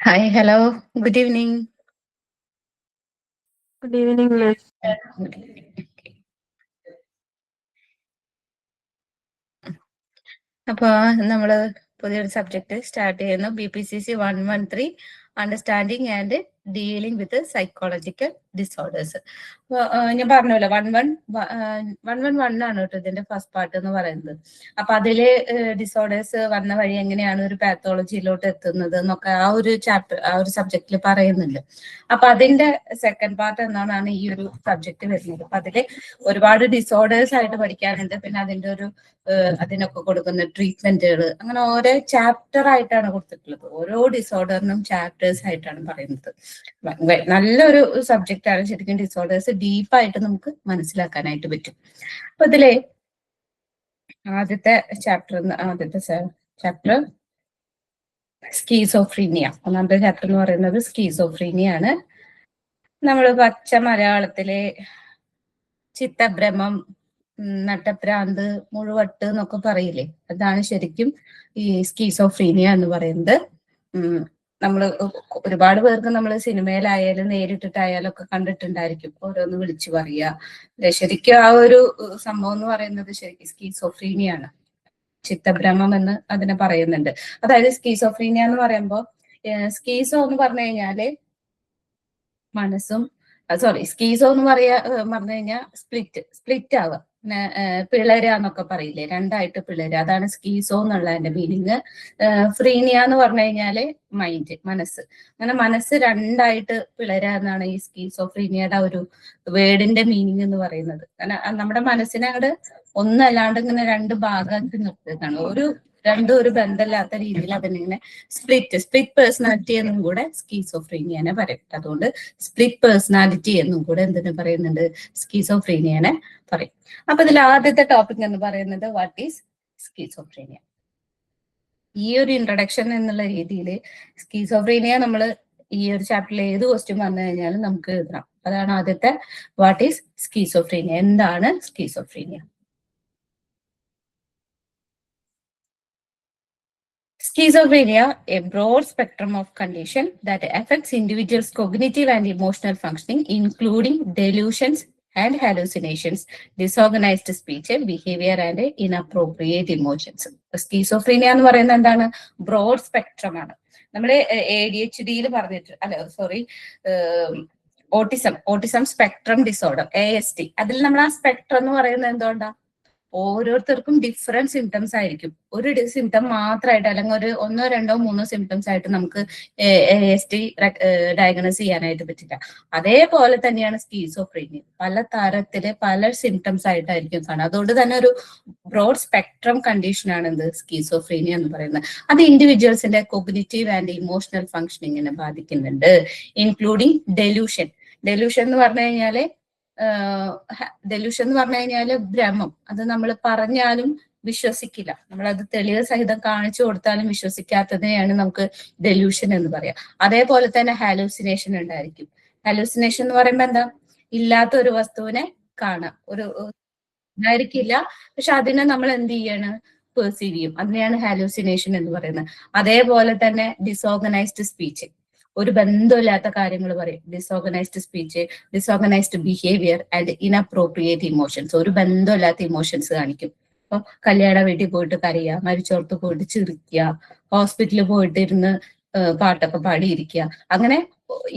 Hi, hello. Good evening. Good evening, Miss. Good evening. അപ്പൊ നമ്മള് പുതിയൊരു സബ്ജക്ട് സ്റ്റാർട്ട് ചെയ്യുന്നു. BPCC 113 understanding and dealing with psychological disorders. ഞാൻ പറഞ്ഞല്ലോ 111 ആണ് കേട്ടോ ഇതിന്റെ ഫസ്റ്റ് പാർട്ട് എന്ന് പറയുന്നത്. അപ്പൊ അതില് ഡിസോർഡേഴ്സ് വന്ന വഴി എങ്ങനെയാണ് ഒരു പാത്തോളജിയിലോട്ട് എത്തുന്നത് എന്നൊക്കെ ആ ഒരു ചാപ്റ്റർ ആ ഒരു സബ്ജക്റ്റിൽ പറയുന്നുണ്ട്. അപ്പൊ അതിന്റെ സെക്കൻഡ് പാർട്ട് എന്നാണ് ഈ ഒരു സബ്ജക്ട് വരുന്നത്. അപ്പൊ അതില് ഒരുപാട് ഡിസോർഡേഴ്സ് ആയിട്ട് പഠിക്കാനുണ്ട്. പിന്നെ അതിന്റെ ഒരു അതിനൊക്കെ കൊടുക്കുന്ന ട്രീറ്റ്മെന്റുകൾ അങ്ങനെ ഓരോ ചാപ്റ്റർ ആയിട്ടാണ് കൊടുത്തിട്ടുള്ളത്. ഓരോ ഡിസോർഡറിനും ചാപ്റ്റേഴ്സ് ആയിട്ടാണ് പറയുന്നത്. നല്ലൊരു സബ്ജക്റ്റ് ആണ് ശരിക്കും. ഡിസോർഡേഴ്സ് ഡീപ്പായിട്ട് നമുക്ക് മനസ്സിലാക്കാനായിട്ട് പറ്റും. അപ്പൊ ഇതിലെ ആദ്യത്തെ ചാപ്റ്റർ സ്കീസോഫ്രീനിയ. ഒന്നാമത്തെ ചാപ്റ്റർ എന്ന് പറയുന്നത് സ്കീസോഫ്രീനിയ ആണ്. നമ്മൾ പച്ച മലയാളത്തിലെ ചിത്തഭ്രമം, നട്ടഭ്രാന്ത്, മുഴുവട്ട് എന്നൊക്കെ പറയില്ലേ, അതാണ് ശരിക്കും ഈ സ്കീസോഫ്രീനിയ എന്ന് പറയുന്നത്. നമ്മൾ ഒരുപാട് പേർക്ക് നമ്മൾ സിനിമയിലായാലും നേരിട്ടിട്ടായാലും ഒക്കെ കണ്ടിട്ടുണ്ടായിരിക്കും. ഓരോന്ന് വിളിച്ചു പറയുക. ശരിക്കും ആ ഒരു സംഭവം എന്ന് പറയുന്നത് ശരിക്കും സ്കീസോഫ്രീനിയാണ്. ചിത്തഭ്രമം എന്ന് അതിനെ പറയുന്നുണ്ട്. അതായത് സ്കീസോഫ്രീനിയ എന്ന് പറയുമ്പോൾ സ്കീസോ എന്ന് പറഞ്ഞു കഴിഞ്ഞാല് മനസ്സും സ്കീസോ എന്ന് പറഞ്ഞു കഴിഞ്ഞാൽ സ്പ്ലിറ്റ് ആവുക, പിളരാന്നൊക്കെ പറയില്ലേ, രണ്ടായിട്ട് പിളരുക, അതാണ് സ്കീസോ എന്നുള്ളതിന്റെ മീനിങ്. ഫ്രീനിയ എന്ന് പറഞ്ഞു കഴിഞ്ഞാല് മൈൻഡ്, മനസ്സ്. അങ്ങനെ മനസ്സ് രണ്ടായിട്ട് പിളരുക എന്നാണ് ഈ സ്കീസോഫ്രീനിയയുടെ ഒരു വേർഡിന്റെ മീനിങ് എന്ന് പറയുന്നത്. കാരണം നമ്മുടെ മനസ്സിനെ അങ്ങോട്ട് ഒന്നല്ലാണ്ട് ഇങ്ങനെ രണ്ട് ഭാഗമാക്കി നിർത്തുകയാണ്. ഒരു ബന്ധമില്ലാത്ത രീതിയിൽ അതിനിങ്ങനെ സ്പ്ലിറ്റ് പേഴ്സണാലിറ്റി എന്നും കൂടെ സ്കീസോഫ്രീനിയനെ പറയും. അതുകൊണ്ട് സ്പ്ലിറ്റ് പേഴ്സണാലിറ്റി എന്നും കൂടെ എന്തിനു പറയുന്നുണ്ട്, സ്കീസോഫ്രീനിയനെ പറയും. അപ്പൊ ഇതിൽ ആദ്യത്തെ ടോപ്പിക് എന്ന് പറയുന്നത് വാട്ട് ഈസ് സ്കീസോഫ്രീനിയ. ഈ ഒരു ഇൻട്രൊഡക്ഷൻ എന്നുള്ള രീതിയിൽ സ്കീസോഫ്രീനിയ നമ്മൾ ഈ ഒരു ചാപ്റ്ററിൽ ഏത് ക്വസ്റ്റ്യൻ വന്നു കഴിഞ്ഞാലും നമുക്ക് എഴുതണം. അതാണ് ആദ്യത്തെ, വാട്ട് ഈസ് സ്കീസോഫ്രീനിയ, എന്താണ് schizophrenia. Schizophrenia, a broad spectrum of condition that affects individuals' cognitive and emotional functioning, including delusions and hallucinations, disorganized speech, behavior, and inappropriate emotions. Schizophrenia എന്ന് പറയുന്നത് എന്താണ്, ബ്രോഡ് സ്പെക്ട്രം ആണ്. നമ്മുടെ ADHD പറഞ്ഞിട്ട് autism spectrum disorder, ASD, അതിൽ നമ്മൾ ആ spectrum എന്ന് പറയുന്നത് എന്തുകൊണ്ടാ, ഓരോരുത്തർക്കും ഡിഫറെന്റ് സിംറ്റംസ് ആയിരിക്കും. ഒരു സിംറ്റം മാത്രമായിട്ട് അല്ലെങ്കിൽ ഒരു 1, 2, 3 സിംറ്റംസ് ആയിട്ട് നമുക്ക് ASD ഡയഗ്നോസ് ചെയ്യാനായിട്ട് പറ്റില്ല. അതേപോലെ തന്നെയാണ് സ്കീസോഫ്രീനിയ, പല തരത്തില് പല സിംറ്റംസ് ആയിട്ടായിരിക്കും കാണുക. അതുകൊണ്ട് തന്നെ ഒരു ബ്രോഡ് സ്പെക്ട്രം കണ്ടീഷനാണ് എന്ത്, സ്കീസോഫ്രീനിയ എന്ന് പറയുന്നത്. അത് ഇൻഡിവിജ്വൽസിന്റെ കോഗ്നിറ്റീവ് ആൻഡ് ഇമോഷണൽ ഫങ്ഷനിങ്ങിനെ ബാധിക്കുന്നുണ്ട്, ഇൻക്ലൂഡിങ് ഡെലൂഷൻ എന്ന് പറഞ്ഞു കഴിഞ്ഞാല് ഭ്രമം. അത് നമ്മൾ പറഞ്ഞാലും വിശ്വസിക്കില്ല, നമ്മളത് തെളിവ് സഹിതം കാണിച്ചു കൊടുത്താലും വിശ്വസിക്കാത്തതിനെയാണ് നമുക്ക് ഡെലൂഷൻ എന്ന് പറയാം. അതേപോലെ തന്നെ ഹാലൂസിനേഷൻ ഉണ്ടായിരിക്കും. ഹാലൂസിനേഷൻ എന്ന് പറയുമ്പോ എന്താ, ഇല്ലാത്ത ഒരു വസ്തുവിനെ കാണാം, ഒരു ഉണ്ടായിരിക്കില്ല, പക്ഷെ അതിനെ നമ്മൾ എന്ത് ചെയ്യാണ്, പെർസീവ് ചെയ്യും. അതിനെയാണ് ഹാലൂസിനേഷൻ എന്ന് പറയുന്നത്. അതേപോലെ തന്നെ ഡിസോർഗനൈസ്ഡ് സ്പീച്ച്, ഒരു ബന്ധമില്ലാത്ത കാര്യങ്ങൾ പറയും. Disorganised speech, disorganised behaviour and inappropriate emotions, ഒരു ബന്ധമില്ലാത്ത ഇമോഷൻസ് കാണിക്കും. അപ്പൊ കല്യാണ വീട്ടിൽ പോയിട്ട് കരയുക, മരിച്ചോടത്ത് പോയിട്ട് ചിരിക്കുക, ഹോസ്പിറ്റലിൽ പോയിട്ട് ഇരുന്ന് പാട്ടൊക്കെ പാടിയിരിക്കുക, അങ്ങനെ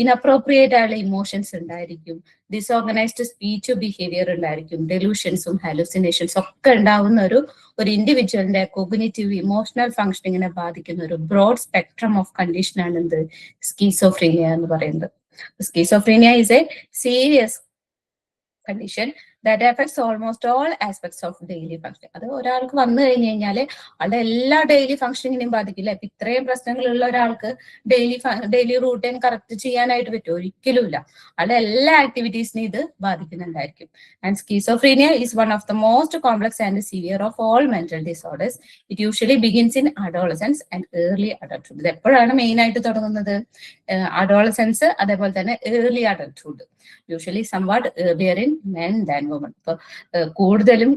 ഇൻഅപ്രോപ്രിയേറ്റ് ആയുള്ള ഇമോഷൻസ് ഉണ്ടായിരിക്കും. ഡിസോർഗനൈസ്ഡ് സ്പീച്ച്, ബിഹേവിയർ ഉണ്ടായിരിക്കും. ഡെലൂഷൻസും ഹാലൂസിനേഷൻസും ഒക്കെ ഉണ്ടാവുന്ന ഒരു ഇൻഡിവിജ്വലിന്റെ കോഗ്നിറ്റീവ് ഇമോഷണൽ ഫങ്ഷനിങ്ങിനെ ബാധിക്കുന്ന ഒരു ബ്രോഡ് സ്പെക്ട്രം ഓഫ് കണ്ടീഷൻ ആണ് എന്ത്, സ്കീസോഫ്രീനിയ എന്ന് പറയുന്നത്. Schizophrenia is A serious condition that affects almost all aspects of daily function. അത് ഒരാൾക്ക് വന്നു കഴിഞ്ഞു കഴിഞ്ഞാൽ ആളുടെ എല്ലാ ഡെയിലി ഫങ്ഷനിങ്ങിനെയും ബാധിക്കില്ല. ഇപ്പൊ ഇത്രയും പ്രശ്നങ്ങളുള്ള ഒരാൾക്ക് ഡെയിലി റൂട്ടീൻ കറക്റ്റ് ചെയ്യാനായിട്ട് പറ്റും, ഒരിക്കലും ഇല്ല. ആളുടെ എല്ലാ ആക്ടിവിറ്റീസിനെയും ഇത് ബാധിക്കുന്നുണ്ടായിരിക്കും. And schizophrenia is one of the most complex and severe of all mental disorders. It usually begins in adolescence and early adulthood. ഇത് എപ്പോഴാണ് മെയിൻ ആയിട്ട് തുടങ്ങുന്നത്, അഡോളസൻസ്, അതേപോലെ തന്നെ early adulthood. Usually somewhat earlier in men than women. ഇപ്പൊ കൂടുതലും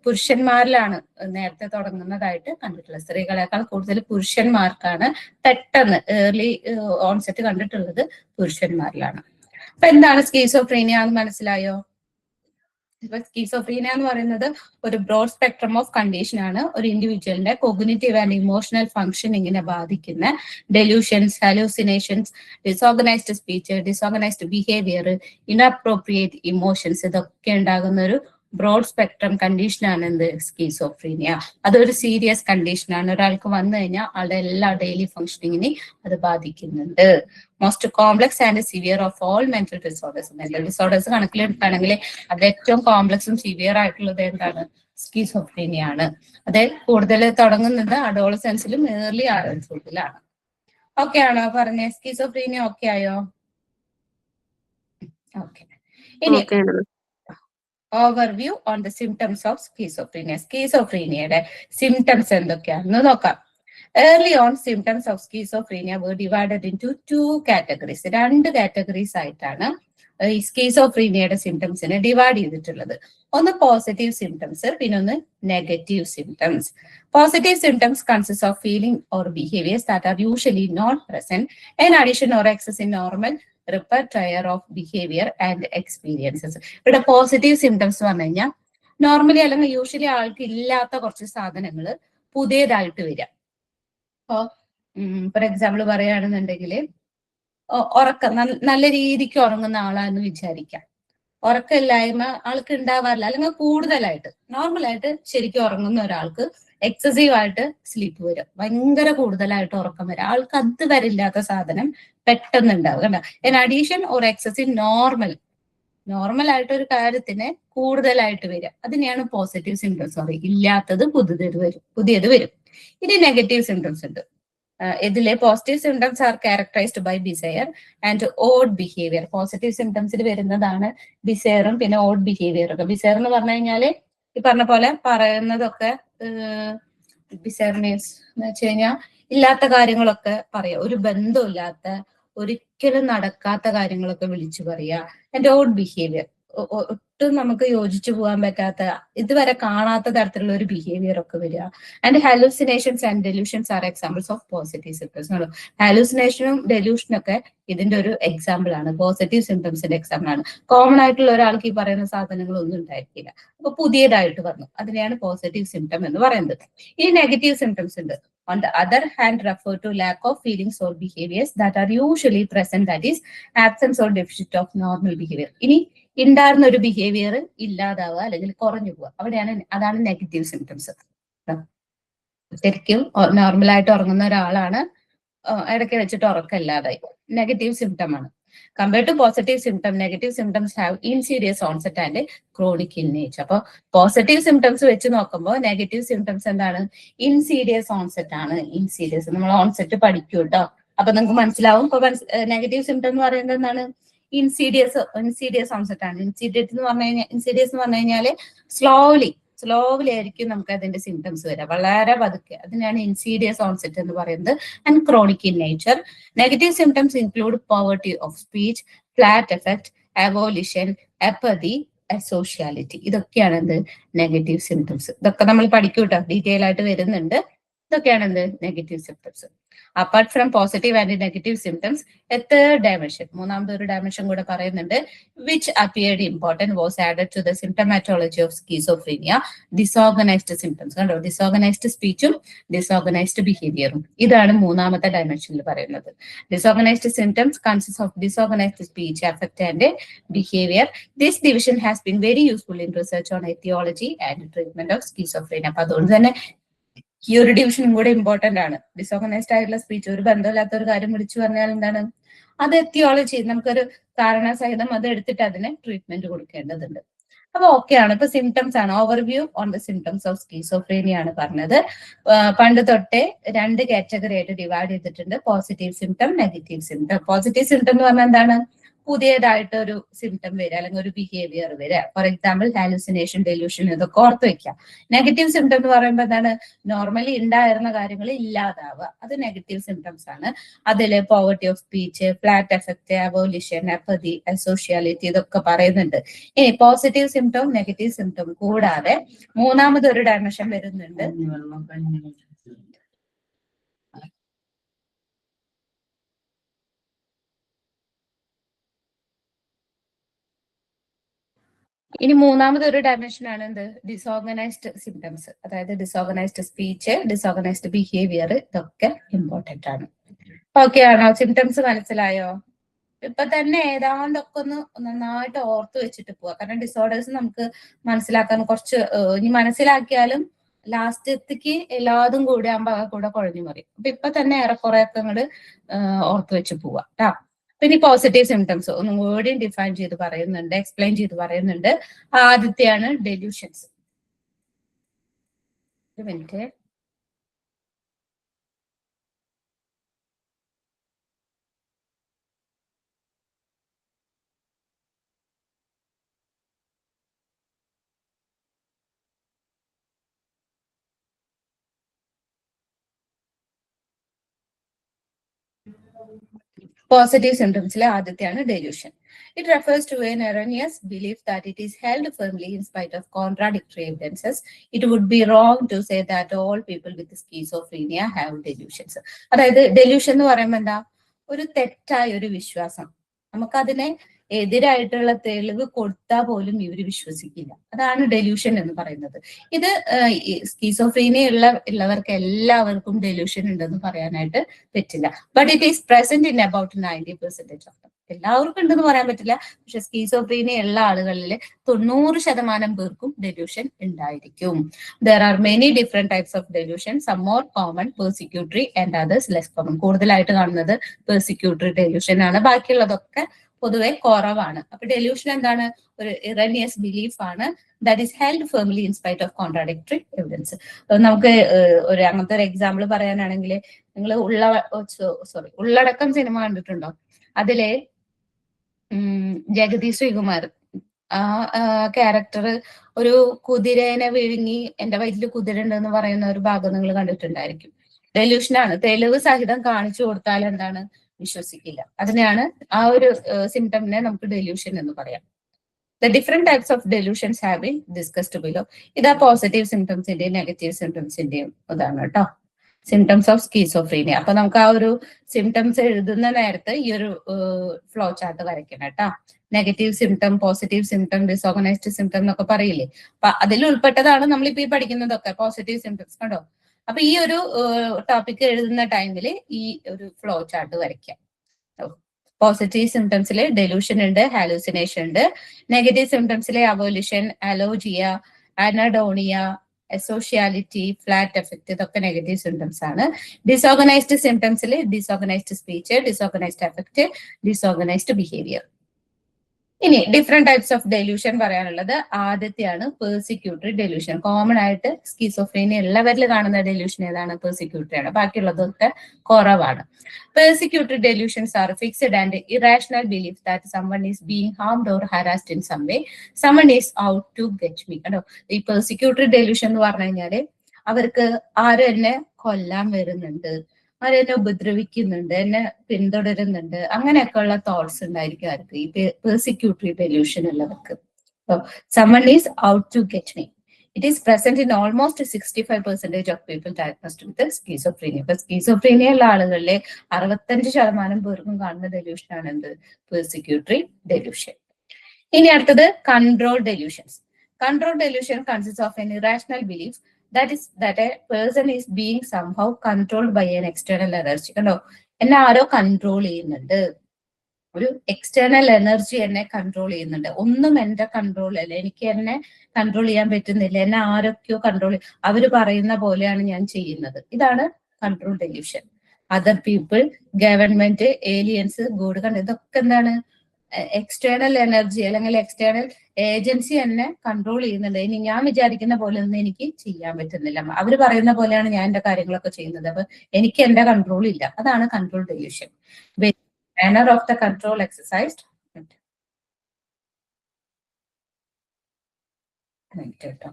പുരുഷന്മാരിലാണ് നേരത്തെ തുടങ്ങുന്നതായിട്ട് കണ്ടിട്ടുള്ളത്. സ്ത്രീകളെക്കാൾ കൂടുതൽ പുരുഷന്മാർക്കാണ് പെട്ടെന്ന് ഏർലി ഓൺസെറ്റ് കണ്ടിട്ടുള്ളത് പുരുഷന്മാരിലാണ്. അപ്പൊ എന്താണ് സ്കീസോഫ്രീനിയ എന്ന് മനസ്സിലായോ? ഇപ്പൊ സ്കീസോഫ്രീനിയ എന്ന് പറയുന്നത് ഒരു ബ്രോഡ് സ്പെക്ട്രം ഓഫ് കണ്ടീഷൻ ആണ്. ഒരു ഇൻഡിവിജ്വലിന്റെ കോഗ്നിറ്റീവ് ആൻഡ് ഇമോഷണൽ ഫംഗ്ഷനിങ്ങിനെ ബാധിക്കുന്ന delusions, hallucinations, disorganised speech, disorganised behaviour, inappropriate emotions, ഇതൊക്കെ ഉണ്ടാകുന്ന ഒരു ബ്രോഡ് സ്പെക്ട്രം കണ്ടീഷനാണ് എന്ത്? സ്കീസോഫ്രീനിയ. അതൊരു സീരിയസ് കണ്ടീഷനാണ്. ഒരാൾക്ക് വന്നു കഴിഞ്ഞാൽ ആളുടെ എല്ലാ ഡെയിലി ഫംഗ്ഷനിങ്ങിനെ അത് ബാധിക്കുന്നുണ്ട്. Most complex and severe of all mental disorders. Mental disorders കണക്കിലെടുക്കുകയാണെങ്കിൽ അത് ഏറ്റവും കോംപ്ലക്സും സിവിയർ ആയിട്ടുള്ളത് എന്താണ്? സ്കീസോഫ്രീനിയ ആണ്. അത് കൂടുതൽ തുടങ്ങുന്നത് അഡോളസെൻസിലും ഏർലി അഡൾട്ട്ഹുഡിലാണ്. ഓക്കെ ആണോ പറഞ്ഞേ? സ്കീസോഫ്രീനിയ ഓക്കെ ആയോ? ഓക്കെ. ഇനി overview on the symptoms of schizophrenia. സ്കീസോഫ്രീനിയയുടെ സിംറ്റംസ് എന്തൊക്കെയാണെന്ന് നോക്കാം. Early on symptoms of schizophrenia were divided into two categories. രണ്ട് കാറ്റഗറീസ് ആയിട്ടാണ് ഈ സ്കീസോഫ്രീനിയയുടെ സിംറ്റംസിനെ ഡിവൈഡ് ചെയ്തിട്ടുള്ളത്. ഒന്ന് പോസിറ്റീവ് സിംറ്റംസ്, പിന്നെ ഒന്ന് negative symptoms. Positive symptoms consist of feeling or behaviours that are usually not present in addition or excess in normal repertoire of behaviour and experiences. ഇവിടെ positive symptoms പറഞ്ഞു കഴിഞ്ഞാൽ normally അല്ലെങ്കിൽ usually ആൾക്ക് ഇല്ലാത്ത കുറച്ച് സാധനങ്ങൾ പുതിയതായിട്ട് വരിക. ഇപ്പോ ഫോർ എക്സാമ്പിൾ പറയുകയാണെന്നുണ്ടെങ്കിൽ ഉറക്കം നല്ല രീതിക്ക് ഉറങ്ങുന്ന ആളാന്ന് വിചാരിക്കാം. ഉറക്കമില്ലായ്മ ആൾക്ക് ഉണ്ടാവാറില്ല, അല്ലെങ്കിൽ കൂടുതലായിട്ട് നോർമലായിട്ട് ശരിക്കും ഉറങ്ങുന്ന ഒരാൾക്ക് എക്സസീവ് ആയിട്ട് സ്ലീപ്പ് വരും, ഭയങ്കര കൂടുതലായിട്ട് ഉറക്കം വരും. ആൾക്ക് അത് വരില്ലാത്ത സാധനം പെട്ടെന്ന് ഉണ്ടാവും. കണ്ട, in addition or excess in normal ആയിട്ട് ഒരു കാര്യത്തിന് കൂടുതലായിട്ട് വരിക, അതിനെയാണ് പോസിറ്റീവ് സിംറ്റംസ് പറയും. ഇല്ലാത്തത് പുതിയത് വരും. ഇനി നെഗറ്റീവ് സിംറ്റംസ് ഉണ്ട്. ഇതിലെ positive symptoms are characterized by desire and odd behaviour. Positive സിംറ്റംസിൽ വരുന്നതാണ് ഡിസയറും പിന്നെ ഓഡ് ബിഹേവിയർ ഒക്കെ. ഡിസയർ എന്ന് പറഞ്ഞു കഴിഞ്ഞാല് ഈ പറഞ്ഞ പോലെ പറയുന്നതൊക്കെ ഡിസയർ മീൻസ് എന്ന് വെച്ച് കഴിഞ്ഞാൽ ഇല്ലാത്ത കാര്യങ്ങളൊക്കെ പറയാ, ഒരു ബന്ധമില്ലാത്ത ഒരിക്കലും നടക്കാത്ത കാര്യങ്ങളൊക്കെ വിളിച്ചു പറയാ. ആൻഡ് ഓഡ് ബിഹേവിയർ, ഒട്ടും നമുക്ക് യോജിച്ചു പോകാൻ പറ്റാത്ത, ഇതുവരെ കാണാത്ത തരത്തിലുള്ള ഒരു ബിഹേവിയർ ഒക്കെ വരിക. And hallucinations and delusions are examples of positive symptoms. ഹാലൂസിനേഷനും ഡെലൂഷനും ഒക്കെ ഇതിന്റെ ഒരു എക്സാമ്പിൾ ആണ്, പോസിറ്റീവ് സിംറ്റംസിന്റെ എക്സാമ്പിൾ ആണ്. കോമൺ ആയിട്ടുള്ള ഒരാൾക്ക് ഈ പറയുന്ന സാധനങ്ങളൊന്നും ഉണ്ടായിരിക്കില്ല, അപ്പൊ പുതിയതായിട്ട് വന്നു, അതിനെയാണ് പോസിറ്റീവ് സിംറ്റം എന്ന് പറയുന്നത്. ഈ നെഗറ്റീവ് സിംറ്റംസ് ഉണ്ട്. On the other hand, refer to lack of feelings or behaviors that are usually present, that is absence or deficit of normal behavior. ഇനി ഉണ്ടായിരുന്ന ഒരു ബിഹേവിയർ ഇല്ലാതാവുക അല്ലെങ്കിൽ കുറഞ്ഞു പോവുക, അതാണ് നെഗറ്റീവ് സിംറ്റംസ്. ശരിക്കും നോർമലായിട്ട് ഉറങ്ങുന്ന ഒരാളാണ്, ഇടയ്ക്ക് വെച്ചിട്ട് ഉറക്കമില്ലാതായി, നെഗറ്റീവ് സിംറ്റം ആണ്. Compared to positive symptom, negative symptoms have insidious onset and chronic in nature. അപ്പൊ പോസിറ്റീവ് സിംറ്റംസ് വെച്ച് നോക്കുമ്പോൾ നെഗറ്റീവ് സിംറ്റംസ് എന്താണ്? ഇൻസീഡിയസ് ഓൺസെറ്റ് ആണ്. ഇൻസീഡിയസ് നമ്മൾ ഓൺസെറ്റ് പഠിക്കും കേട്ടോ, അപ്പൊ നിങ്ങൾക്ക് മനസ്സിലാവും. ഇപ്പൊ നെഗറ്റീവ് സിംറ്റം എന്ന് പറയുന്നത് എന്താണ്? ഇൻസീഡിയസ് ഓൺസെറ്റ് ആണ്. ഇൻസീഡിയസ് എന്ന് പറഞ്ഞു കഴിഞ്ഞാല് സ്ലോലി ആയിരിക്കും നമുക്ക് അതിന്റെ സിംറ്റംസ് വരാം, വളരെ പതുക്കെ. അതിനാണ് ഇൻസീഡിയസ് ഓൺസെറ്റ് എന്ന് പറയുന്നത്. And chronic in nature. Negative symptoms include poverty of speech, flat affect, avolition, apathy, asociality. ഇതൊക്കെയാണ് എന്ത്? Negative symptoms. ഇതൊക്കെ നമ്മൾ പഠിക്കും കേട്ടോ, ഡീറ്റെയിൽ ആയിട്ട് വരുന്നുണ്ട്. ഇതൊക്കെയാണ് എന്ത്? Negative symptoms. Apart from positive and negative symptoms, a third dimension, മൂന്നാമത്തെ ഒരു ഡയമെൻഷൻ കൂടെ പറയുന്നുണ്ട്, which appeared important was added to the symptomatology of schizophrenia, disorganized symptoms. കണ്ടോ, ഡിസോർഗനൈസ്ഡ് സ്പീച്ചും ഡിസോർഗനൈസ്ഡ് ബിഹേവിയറും. ഇതാണ് മൂന്നാമത്തെ ഡയമെൻഷനിൽ പറയുന്നത്. Disorganised symptoms consist of disorganized speech, affect and behaviour. This division has been very useful in research on aetiology and treatment of schizophrenia. അപ്പൊ അതുകൊണ്ട് തന്നെ ഈ ഒരു ഡിവിഷനും കൂടെ ഇമ്പോർട്ടന്റ് ആണ്. ഡിസോർഗനൈസ്ഡ് ആയിട്ടുള്ള സ്പീച്ച്, ഒരു ബന്ധമില്ലാത്ത ഒരു കാര്യം വിളിച്ചു പറഞ്ഞാൽ എന്താണ്? അത് എത്തിയോളജി, നമുക്കൊരു കാരണസഹിതം അത് എടുത്തിട്ട് അതിന് ട്രീറ്റ്മെന്റ് കൊടുക്കേണ്ടതുണ്ട്. അപ്പൊ ഓക്കെ ആണ്. ഇപ്പൊ സിംറ്റംസ് ആണ്, overview on the symptoms of schizophrenia ആണ് പറഞ്ഞത്. പണ്ട് തൊട്ടേ രണ്ട് കാറ്റഗറി ആയിട്ട് ഡിവൈഡ് ചെയ്തിട്ടുണ്ട്, positive symptom, negative symptom. Positive symptom എന്ന് പറഞ്ഞാൽ എന്താണ്? പുതിയതായിട്ട് ഒരു സിംറ്റം വരിക അല്ലെങ്കിൽ ഒരു ബിഹേവിയർ വരിക. ഫോർ എക്സാമ്പിൾ ഹാലുസിനേഷൻ, ഡെലൂഷൻ, ഇതൊക്കെ ഓർത്ത് വെക്കാം. നെഗറ്റീവ് സിംറ്റം എന്ന് പറയുമ്പോൾ എന്താണ്? നോർമലി ഉണ്ടായിരുന്ന കാര്യങ്ങൾ ഇല്ലാതാവുക, അത് നെഗറ്റീവ് സിംറ്റംസ് ആണ്. അതില് poverty of speech, flat affect, avolition, apathy, asociality ഇതൊക്കെ പറയുന്നുണ്ട്. ഇനി പോസിറ്റീവ് സിംറ്റവും നെഗറ്റീവ് സിംറ്റവും കൂടാതെ മൂന്നാമതൊരു ഡയമെൻഷൻ വരുന്നുണ്ട്. ഇനി മൂന്നാമതൊരു ഡയമെൻഷൻ ആണ് എന്ത്? ഡിസോർഗനൈസ്ഡ് സിംറ്റംസ്, അതായത് ഡിസോർഗനൈസ്ഡ് സ്പീച്ച്, ഡിസോർഗനൈസ്ഡ് ബിഹേവിയർ, ഇതൊക്കെ ഇമ്പോർട്ടന്റ് ആണ്. ഓക്കെ ആണോ? സിംറ്റംസ് മനസ്സിലായോ? ഇപ്പൊ തന്നെ ഏതാണ്ടൊക്കെ ഒന്ന് നന്നായിട്ട് ഓർത്ത് വെച്ചിട്ട് പോവാ. കാരണം ഡിസോർഡേഴ്സ് നമുക്ക് മനസ്സിലാക്കാൻ കുറച്ച് ഇനി മനസ്സിലാക്കിയാലും ലാസ്റ്റത്തേക്ക് എല്ലാതും കൂടി ആകുമ്പോ കൂടെ കുഴഞ്ഞു മറിയും. അപ്പൊ ഇപ്പൊ തന്നെ ഏറെക്കുറെ ഒക്കെ അങ്ങോട്ട് ഓർത്ത് വെച്ച് പോവാ കേട്ടോ. പിന്നെ പോസിറ്റീവ് സിംറ്റംസ് ഒന്നും കൂടി ഡിഫൈൻ ചെയ്ത് പറയുന്നുണ്ട്, എക്സ്പ്ലെയിൻ ചെയ്ത് പറയുന്നുണ്ട്. ആദ്യത്തെയാണ് ഡെലൂഷൻസ്. ഒരു മിനിറ്റ്. പോസിറ്റീവ് സിംറ്റംസിലെ ആദ്യത്തെയാണ് delusion. It refers to an erroneous belief that it is held firmly in spite of contradictory evidences. It would be wrong to say that all people with schizophrenia have delusions. അതായത് delusion എന്ന് പറയുമ്പോൾ എന്താ? ഒരു തെറ്റായ ഒരു വിശ്വാസം. നമുക്കതിനെ എതിരായിട്ടുള്ള തെളിവ് കൊടുത്താൽ പോലും ഇവർ വിശ്വസിക്കില്ല. അതാണ് ഡെലൂഷൻ എന്ന് പറയുന്നത്. ഇത് സ്കീസോഫ്രീനിയ ഉള്ളവർക്ക് എല്ലാവർക്കും ഡെലൂഷൻ ഉണ്ടെന്ന് പറയാനായിട്ട് പറ്റില്ല. But it is present in about 90% of them. എല്ലാവർക്കും ഉണ്ടെന്ന് പറയാൻ പറ്റില്ല. പക്ഷെ സ്കീസോഫ്രീനിയ ഉള്ള ആളുകളിൽ 90% പേർക്കും ഡെലൂഷൻ ഉണ്ടായിരിക്കും. There are many different types of delusion. Some more common, persecutory, and others less common. കൂടുതലായിട്ട് കാണുന്നത് പെർസിക്യൂട്ടറി ഡെലൂഷൻ ആണ്. ബാക്കിയുള്ളതൊക്കെ പൊതുവെ കുറവാണ്. അപ്പൊ ഡെലൂഷൻ എന്താണ്? ഒരു ഇറേനിയസ് ബിലീഫ് ആണ്. That is held firmly in spite of contradictory evidence. നമുക്ക് ഒരു അങ്ങനത്തെ ഒരു എക്സാമ്പിൾ പറയാനാണെങ്കിൽ, നിങ്ങൾ ഉള്ളടക്കം സിനിമ കണ്ടിട്ടുണ്ടോ? അതിലെ ജഗതി ശ്രീകുമാർ ആ ക്യാരക്ടർ ഒരു കുതിരേനെ വിഴുങ്ങി എന്റെ വയറ്റിൽ കുതിര ഉണ്ടെന്ന് പറയുന്ന ഒരു ഭാഗം നിങ്ങൾ കണ്ടിട്ടുണ്ടായിരിക്കും. ഡെലൂഷനാണ്. തെളിവ് സഹിതം കാണിച്ചു കൊടുത്താൽ എന്താണ്? വിശ്വസിക്കില്ല. അതിനെയാണ് ആ ഒരു സിംറ്റമിനെ നമുക്ക് ഡെലൂഷൻ എന്ന് പറയാം. The different types of delusions have been discussed below. ഇതാ പോസിറ്റീവ് സിംറ്റംസിന്റെയും നെഗറ്റീവ് സിംറ്റംസിന്റെയും ഇതാണ് കേട്ടോ. Symptoms of schizophrenia. അപ്പൊ നമുക്ക് ആ ഒരു സിംറ്റംസ് എഴുതുന്ന നേരത്തെ ഈ ഒരു ഫ്ലോ ചാർട്ട് വരയ്ക്കണം കേട്ടോ. Negative symptom, positive symptom, disorganised symptom എന്നൊക്കെ പറയില്ലേ. അപ്പൊ അതിൽ ഉൾപ്പെട്ടതാണ് നമ്മളിപ്പോ ഈ പഠിക്കുന്നതൊക്കെ, പോസിറ്റീവ് സിംറ്റംസ്. കണ്ടോ? അപ്പൊ ഈ ഒരു ടോപ്പിക് എഴുതുന്ന ടൈമിൽ ഈ ഒരു ഫ്ലോ ചാർട്ട് വരയ്ക്കാം. പോസിറ്റീവ് സിംറ്റംസിൽ ഡെലൂഷൻ ഉണ്ട്, ഹാലൂസിനേഷൻ ഉണ്ട്. നെഗറ്റീവ് സിംറ്റംസിൽ avolition, alogia, anhedonia, asociality, flat affect, ഇതൊക്കെ നെഗറ്റീവ് സിംറ്റംസ് ആണ്. ഡിസോർഗനൈസ്ഡ് സിംറ്റംസിൽ disorganized speech, disorganized affect, disorganized behaviour. ഇനി ഡിഫറെന്റ് ടൈപ്സ് ഓഫ് ഡെലൂഷൻ പറയാനുള്ളത് ആദ്യത്തെയാണ് പെർസിക്യൂട്ടറി ഡെലൂഷൻ. കോമൺ ആയിട്ട് സ്കീസോഫ്രീനിയ ഉള്ളവരിൽ കാണുന്ന ഡെലൂഷൻ ഏതാണ്? പെർസിക്യൂട്ടറി ആണ്. ബാക്കിയുള്ളതൊക്കെ കുറവാണ്. Persecutory delusions are fixed and irrational belief that someone is being harmed or harassed in some way. Someone is out to get me. കണ്ടോ? ഈ പെർസിക്യൂട്ടറി ഡെലൂഷൻ എന്ന് പറഞ്ഞു കഴിഞ്ഞാല് അവർക്ക് ആരും എന്നെ കൊല്ലാൻ വരുന്നുണ്ട്, ആരെന്നെ ഉപദ്രവിക്കുന്നുണ്ട്, എന്നെ പിന്തുടരുന്നുണ്ട്, അങ്ങനെയൊക്കെയുള്ള തോട്ട്സ് ഉണ്ടായിരിക്കും ആർക്ക്? ഈ പെർസിക്യൂട്ടറി ഡെലൂഷൻ ഉള്ളവർക്ക്. someone is out to get me. It is present in almost 65% of people diagnosed with schizophrenia. ഇപ്പൊ സ്കീസോഫ്രീനിയ ഉള്ള ആളുകളിലെ 65% പേർക്കും കാണുന്ന ഡെലൂഷൻ ആണ് എന്ത്? Persecutory delusion. ഇനി അടുത്തത് control delusions. Control delusion consist of an irrational belief that a person is being somehow controlled by an external energy. കണ്ടോ? എന്നെ ആരോ കൺട്രോൾ ചെയ്യുന്നുണ്ട്, ഒരു എക്സ്റ്റേണൽ എനർജി എന്നെ കൺട്രോൾ ചെയ്യുന്നുണ്ട്. ഒന്നും എന്റെ കൺട്രോൾ അല്ല, എനിക്ക് എന്നെ കൺട്രോൾ ചെയ്യാൻ പറ്റുന്നില്ല, എന്നെ ആരൊക്കെയോ കൺട്രോൾ, അവര് പറയുന്ന പോലെയാണ് ഞാൻ ചെയ്യുന്നത്. ഇതാണ് control delusion. Other people, government, aliens, God കണ്ട്, ഇതൊക്കെ എന്താണ്? എക്സ്റ്റേണൽ എനർജി അല്ലെങ്കിൽ എക്സ്റ്റേണൽ ഏജൻസി എന്നെ കൺട്രോൾ ചെയ്യുന്നുണ്ട്. ഇനി ഞാൻ വിചാരിക്കുന്ന പോലെ ഒന്നും എനിക്ക് ചെയ്യാൻ പറ്റുന്നില്ല, അവര് പറയുന്ന പോലെയാണ് ഞാൻ എന്റെ കാര്യങ്ങളൊക്കെ ചെയ്യുന്നത്, അപ്പൊ എനിക്ക് എന്റെ കൺട്രോൾ ഇല്ല. അതാണ് control delusion. Manner of the control exercised കേട്ടോ.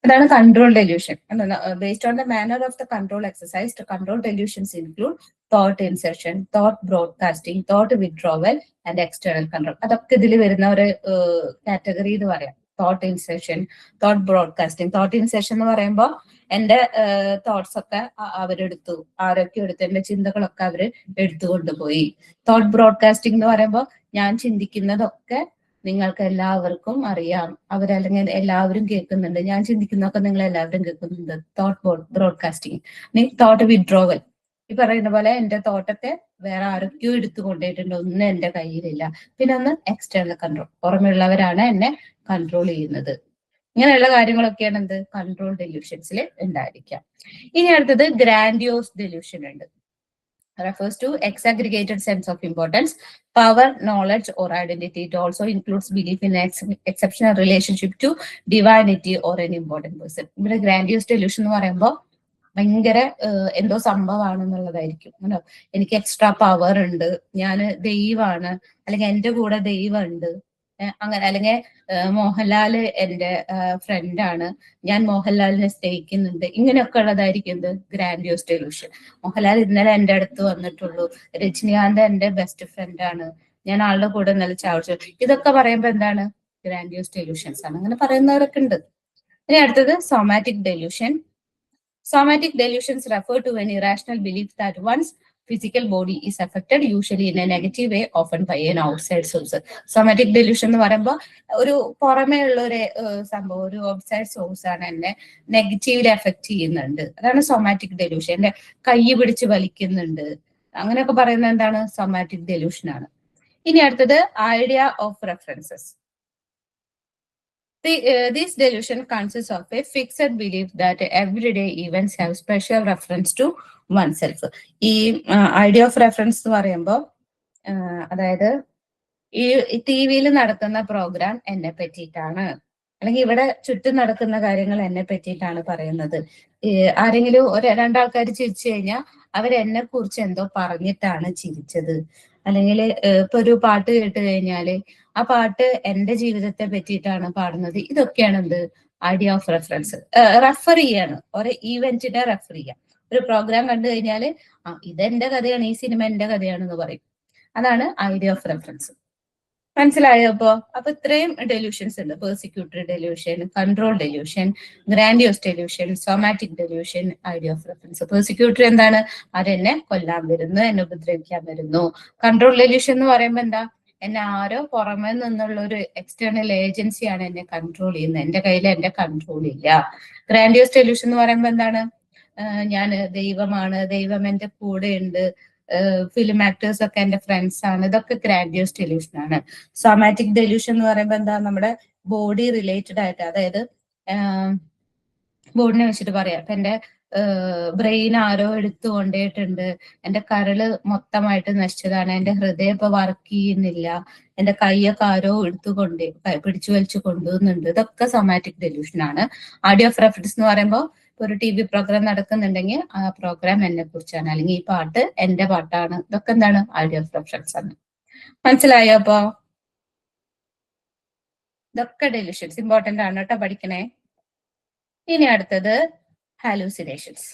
അതാണ് control delusion. Based on the manner of the control exercise, control delusions include thought insertion, thought broadcasting, thought withdrawal and external control. അതൊക്കെ ഇതിൽ വരുന്ന ഒരു കാറ്റഗറി എന്ന് പറയാം. Thought insertion, thought broadcasting. Thought insertion എന്ന് പറയുമ്പോൾ എന്റെ തോട്ട്സ് ഒക്കെ അവരെടുത്തു, ആരൊക്കെ എടുത്തു, എന്റെ ചിന്തകളൊക്കെ അവര് എടുത്തുകൊണ്ടുപോയി. തോട്ട് ബ്രോഡ്കാസ്റ്റിംഗ് എന്ന് പറയുമ്പോൾ ഞാൻ ചിന്തിക്കുന്നതൊക്കെ നിങ്ങൾക്ക് എല്ലാവർക്കും അറിയാം, അവരല്ലെങ്കിൽ എല്ലാവരും കേൾക്കുന്നുണ്ട്, ഞാൻ ചിന്തിക്കുന്നതൊക്കെ നിങ്ങൾ എല്ലാവരും കേൾക്കുന്നുണ്ട്. Thought broadcasting. തോട്ട് വിഡ്രോവൽ, ഈ പറയുന്ന പോലെ എന്റെ തോട്ടൊക്കെ വേറെ ആരൊക്കെയോ എടുത്തു കൊണ്ടുപോയിട്ടുണ്ട്, ഒന്നും എന്റെ കയ്യിലില്ല. പിന്നെ ഒന്ന് എക്സ്റ്റേണൽ കൺട്രോൾ, പുറമെയുള്ളവരാണ് എന്നെ കൺട്രോൾ ചെയ്യുന്നത്. ഇങ്ങനെയുള്ള കാര്യങ്ങളൊക്കെയാണ് എന്ത് കൺട്രോൾ ഡെല്യൂഷൻസിൽ ഉണ്ടായിരിക്കാം. ഇനി അടുത്തത് ഗ്രാൻഡിയോസ് ഡെല്യൂഷൻ ഉണ്ട്. Refers to exaggerated sense of importance, power, knowledge, or identity. It also includes belief in exceptional relationship to divinity or an important person. ഇവിടെ ഗ്രാൻഡിയോസ് ഡെല്യൂഷൻ എന്ന് പറയുമ്പോൾ ഭയങ്കര എന്തോ സംഭവമാണെന്നുള്ളതായിരിക്കും. എനിക്ക് എക്സ്ട്രാ പവർ ഉണ്ട്, ഞാൻ ദൈവമാണ്, അല്ലെങ്കിൽ എന്റെ കൂടെ ദൈവം ഉണ്ട്, അങ്ങനെ, അല്ലെങ്കിൽ മോഹൻലാൽ എന്റെ ഫ്രണ്ടാണ്, ഞാൻ മോഹൻലാലിനെ സ്നേഹിക്കുന്നുണ്ട്, ഇങ്ങനെയൊക്കെ ഉള്ളതായിരിക്കും എന്ത് ഗ്രാൻഡിയോസ് ഡെലൂഷൻ. മോഹൻലാൽ ഇന്നലെ എന്റെ അടുത്ത് വന്നിട്ടുള്ളൂ, രജനികാന്ത് എന്റെ ബെസ്റ്റ് ഫ്രണ്ടാണ്, ഞാൻ ആളുടെ കൂടെ ഇന്നലെ ചാവച്ചു. ഇതൊക്കെ പറയുമ്പോ എന്താണ് ഗ്രാൻഡിയോസ് ഡെലൂഷൻസ് ആണ്. അങ്ങനെ പറയുന്നവരൊക്കെ ഉണ്ട്. ഇനി അടുത്തത് somatic delusion. Somatic delusions refer to an irrational belief that one's physical body is affected, usually in a negative way, often by an outside source. Somatic delusion എന്ന് പറയുമ്പോൾ ഒരു പുറമേ ഉള്ള ഒരു സംഭവം, ഒരു ഔട്ട്സൈഡ് സോഴ്സ് ആണ് എന്നെ നെഗറ്റീവ്ലി എഫക്ട് ചെയ്യുന്നുണ്ട്. അതാണ് സൊമാറ്റിക് ഡെലൂഷൻ. എന്റെ കൈ പിടിച്ച് വലിക്കുന്നുണ്ട്, അങ്ങനെയൊക്കെ പറയുന്നത് എന്താണ് സൊമാറ്റിക് ഡെലൂഷൻ ആണ്. ഇനി അടുത്തത് idea of references. This delusion consists of a fixed belief that everyday events have special reference to oneself. ഈ ഐഡിയ ഓഫ് റെഫറൻസ് എന്ന് പറയുമ്പോൾ അതായത് ഈ TV-യിൽ നടക്കുന്ന പ്രോഗ്രാം എന്നെ പറ്റിയിട്ടാണ്, അല്ലെങ്കിൽ ഇവിടെ ചുറ്റും നടക്കുന്ന കാര്യങ്ങൾ എന്നെ പറ്റിയിട്ടാണ് പറയുന്നത്. ആരെങ്കിലും രണ്ടാൾക്കാർ ചിരിച്ചു കഴിഞ്ഞാൽ അവരെന്നെ കുറിച്ച് എന്തോ പറഞ്ഞിട്ടാണ് ചിരിച്ചത്, അല്ലെങ്കിൽ ഇപ്പൊ ഒരു പാട്ട് കേട്ട് കഴിഞ്ഞാല് ആ പാട്ട് എന്റെ ജീവിതത്തെ പറ്റിയിട്ടാണ് പാടുന്നത്. ഇതൊക്കെയാണ് എന്ത് ഐഡിയ ഓഫ് റെഫറൻസ്. റെഫർ ചെയ്യാണ്, ഒരു ഈവെന്റിനെ റെഫർ ചെയ്യാം. ഒരു പ്രോഗ്രാം കണ്ടു കഴിഞ്ഞാല് ഇതെന്റെ കഥയാണ്, ഈ സിനിമ എന്റെ കഥയാണെന്ന് പറയും. അതാണ് ഐഡിയ ഓഫ് റെഫറൻസ്. മനസ്സിലായോ? അപ്പൊ ഇത്രയും ഡെലൂഷൻസ് ഉണ്ട്. Persecutory delusion, control delusion, grandiose delusion, somatic delusion, idea of reference. Persecutory എന്താണ്? അവരെന്നെ കൊല്ലാൻ വരുന്നു, എന്നെ ഉപദ്രവിക്കാൻ വരുന്നു. കൺട്രോൾ ഡെലൂഷൻ എന്ന് പറയുമ്പോൾ എന്താ? എന്നെ ആരോ പുറമെ നിന്നുള്ള ഒരു എക്സ്റ്റേണൽ ഏജൻസിയാണ് എന്നെ കൺട്രോൾ ചെയ്യുന്നത്, എന്റെ കയ്യിൽ എന്റെ കൺട്രോൾ ഇല്ല. ഗ്രാൻഡിയോസ് ഡെലൂഷൻ എന്ന് പറയുമ്പോൾ എന്താണ്? ഞാൻ ദൈവമാണ്, ദൈവം എന്റെ കൂടെ ഉണ്ട്, ഫിലിം ആക്ടേഴ്സ് ഒക്കെ എന്റെ ഫ്രണ്ട്സ് ആണ്. ഇതൊക്കെ ഗ്രാൻഡിയോസ് ഡെലൂഷൻ ആണ്. സോമാറ്റിക് ഡെലൂഷൻ എന്ന് പറയുമ്പോൾ എന്താ? നമ്മുടെ ബോഡി റിലേറ്റഡ് ആയിട്ട്, അതായത് ബോഡിനെ വെച്ചിട്ട് പറയാം. ഇപ്പൊ എന്റെ ബ്രെയിൻ ആരോ എടുത്തു കൊണ്ടേയിട്ടുണ്ട്, എന്റെ കരള് മൊത്തമായിട്ട് നശിച്ചതാണ്, എന്റെ ഹൃദയം ഇപ്പൊ വർക്ക് ചെയ്യുന്നില്ല, എന്റെ കൈയൊക്കെ ആരോ എടുത്തുകൊണ്ട് പിടിച്ചു വലിച്ചു കൊണ്ടുപോകുന്നുണ്ട്. ഇതൊക്കെ സൊമാറ്റിക് ഡെലൂഷൻ ആണ്. ഐഡിയ ഓഫ് റെഫറൻസ് എന്ന് പറയുമ്പോൾ ഒരു TV പ്രോഗ്രാം നടക്കുന്നുണ്ടെങ്കിൽ ആ പ്രോഗ്രാം എന്നെ കുറിച്ചാണ്, അല്ലെങ്കിൽ ഈ പാട്ട് എന്റെ പാട്ടാണ്. ഇതൊക്കെ എന്താണ്? ഐഡിയ ഓഫ് റെഫറൻസ് ആണ്. മനസ്സിലായോ? ഇതൊക്കെ ഡെലൂഷൻസ് ഇമ്പോർട്ടന്റ് ആണ് കേട്ടോ, പഠിക്കണേ. ഇനി അടുത്തത് ഹാലൂസിനേഷൻസ്.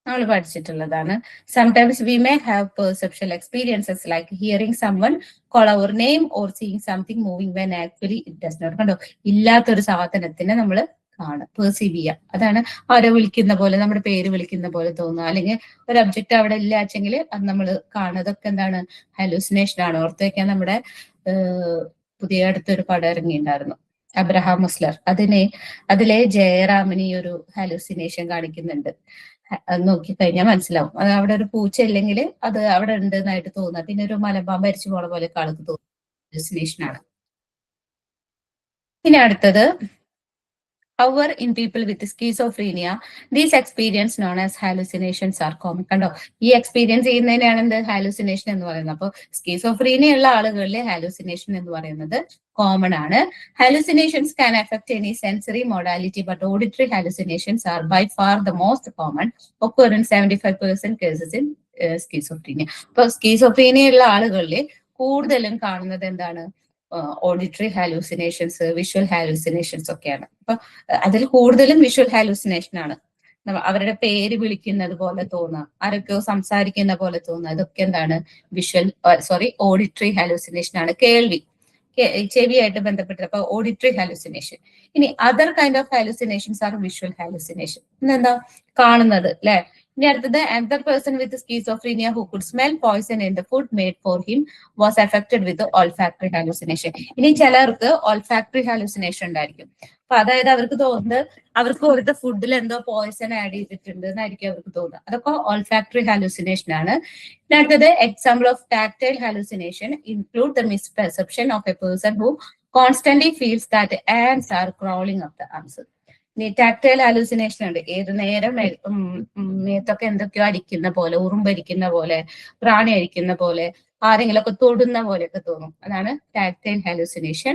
നമ്മൾ പഠിച്ചിട്ടുള്ളതാണ്. Sometimes we may have perception experiences like hearing someone call our name or seeing something moving when actually it does not. കണ്ടോ, ഇല്ലാത്തൊരു സാധനത്തിനെ നമ്മൾ കാണുക, പെർസീവ് ചെയ്യുക. അതാണ് ആരോ വിളിക്കുന്ന പോലെ, നമ്മുടെ പേര് വിളിക്കുന്ന പോലെ തോന്നുക, അല്ലെങ്കിൽ ഒരു ഒബ്ജക്റ്റ് അവിടെ ഇല്ലാച്ചെങ്കിൽ അത് നമ്മൾ കാണുക. അതൊക്കെ എന്താണ്? ഹാലൂസിനേഷൻ ആണ്. ഓർത്ത് വെക്കാൻ, നമ്മുടെ പുതിയ അടുത്തൊരു പടം ഇറങ്ങിയിട്ടുണ്ടായിരുന്നു, അബ്രഹാം മുസ്ലർ. അതിലെ ജയറാമിന് ഈ ഒരു ഹാലൂസിനേഷൻ കാണിക്കുന്നുണ്ട്. നോക്കിക്കഴിഞ്ഞാൽ മനസ്സിലാവും. അത് അവിടെ ഒരു പൂച്ച ഇല്ലെങ്കിൽ അത് അവിടെ ഉണ്ട് എന്നായിട്ട് തോന്നുക. പിന്നെ ഒരു മലമ്പാമ്പ് മരിച്ചു പോണ പോലെ ആൾക്ക് തോന്നുന്നു. ഹാലൂസിനേഷൻ ആണ്. ഇനി അടുത്തത് However, in people with schizophrenia, these experience known as hallucinations are common. കണ്ടോ, ഈ എക്സ്പീരിയൻസ് ചെയ്യുന്നതിനാണ് എന്ത് ഹാലൂസിനേഷൻ എന്ന് പറയുന്നത്. അപ്പോൾ സ്കീസോഫ്രീനിയ ഉള്ള ആളുകളിൽ ഹാലൂസിനേഷൻ എന്ന് പറയുന്നത് കോമൺ ആണ്. Hallucinations can affect any sensory modality, but auditory hallucinations are by far the most common, occur in 75% cases in schizophrenia. അപ്പോൾ സ്കീസോഫ്രീനിയ ഉള്ള ആളുകളിൽ കൂടുതലും കാണുന്നത് എന്താണ്? ഓഡിറ്ററി ഹാലൂസിനേഷൻസ്, വിഷ്വൽ ഹാലൂസിനേഷൻസ് ഒക്കെയാണ്. അപ്പൊ അതിൽ കൂടുതലും വിഷ്വൽ ഹാലൂസിനേഷൻ ആണ്. അവരുടെ പേര് വിളിക്കുന്നത് പോലെ തോന്നുക, ആരൊക്കെയോ സംസാരിക്കുന്ന പോലെ തോന്നുക, ഇതൊക്കെ എന്താണ്? ഓഡിറ്ററി ഹാലൂസിനേഷൻ ആണ്. കേൾവി, ചെവിയായിട്ട് ബന്ധപ്പെട്ടത്. അപ്പൊ ഓഡിറ്ററി ഹാലൂസിനേഷൻ. ഇനി other kind of hallucinations are visual hallucination. ഇതെന്താ? കാണുന്നത് അല്ലെ. ഇനി അടുത്തത്, another person with schizophrenia who could smell poison in the food made for him was affected with the olfactory hallucination. ഇനി ചിലർക്ക് olfactory hallucination ഉണ്ടായിരിക്കും. അപ്പൊ അതായത് അവർക്ക് തോന്നുന്നത് അവർക്ക് കൊടുത്ത ഫുഡിൽ എന്തോ പോയിസൺ ആഡ് ചെയ്തിട്ടുണ്ട് എന്നായിരിക്കും അവർക്ക് തോന്നുന്നത്. അതൊക്കെ olfactory hallucination ആണ്. ഇനി അടുത്തത്, example of tactile hallucination include the misperception of a person who constantly feels that ants are crawling up the arms. ഇനി ടാക്ടൈൽ ഹാലൂസിനേഷൻ ഉണ്ട്. ഏത് നേരം മേത്തൊക്കെ എന്തൊക്കെയോ അരിക്കുന്ന പോലെ, ഉറുമ്പരിക്കുന്ന പോലെ, പ്രാണി അരിക്കുന്ന പോലെ, ആരെങ്കിലും ഒക്കെ തൊടുന്ന പോലെയൊക്കെ തോന്നും. അതാണ് tactile hallucination.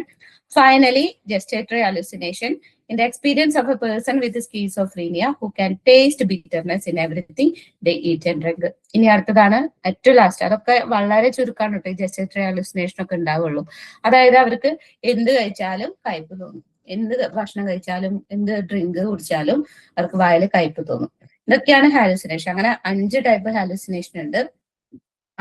Finally, gestatory hallucination in the experience of a person with schizophrenia who can taste bitterness in everything they eat and drink. ഇനി അടുത്തതാണ് ഏറ്റവും ലാസ്റ്റ്. അതൊക്കെ വളരെ ചുരുക്കാണ് കേട്ടോ ഈ gestatory hallucination ഒക്കെ ഉണ്ടാവുള്ളൂ. അതായത് അവർക്ക് എന്ത് കഴിച്ചാലും കയ്പ് തോന്നും, എന്ത് ഭക്ഷണം കഴിച്ചാലും എന്ത് ഡ്രിങ്ക് കുടിച്ചാലും അവർക്ക് വായിൽ കയ്പ് തോന്നും. ഇതൊക്കെയാണ് ഹാലൂസിനേഷൻ. അങ്ങനെ 5 ടൈപ്പ് ഹാലൂസിനേഷൻ ഉണ്ട്.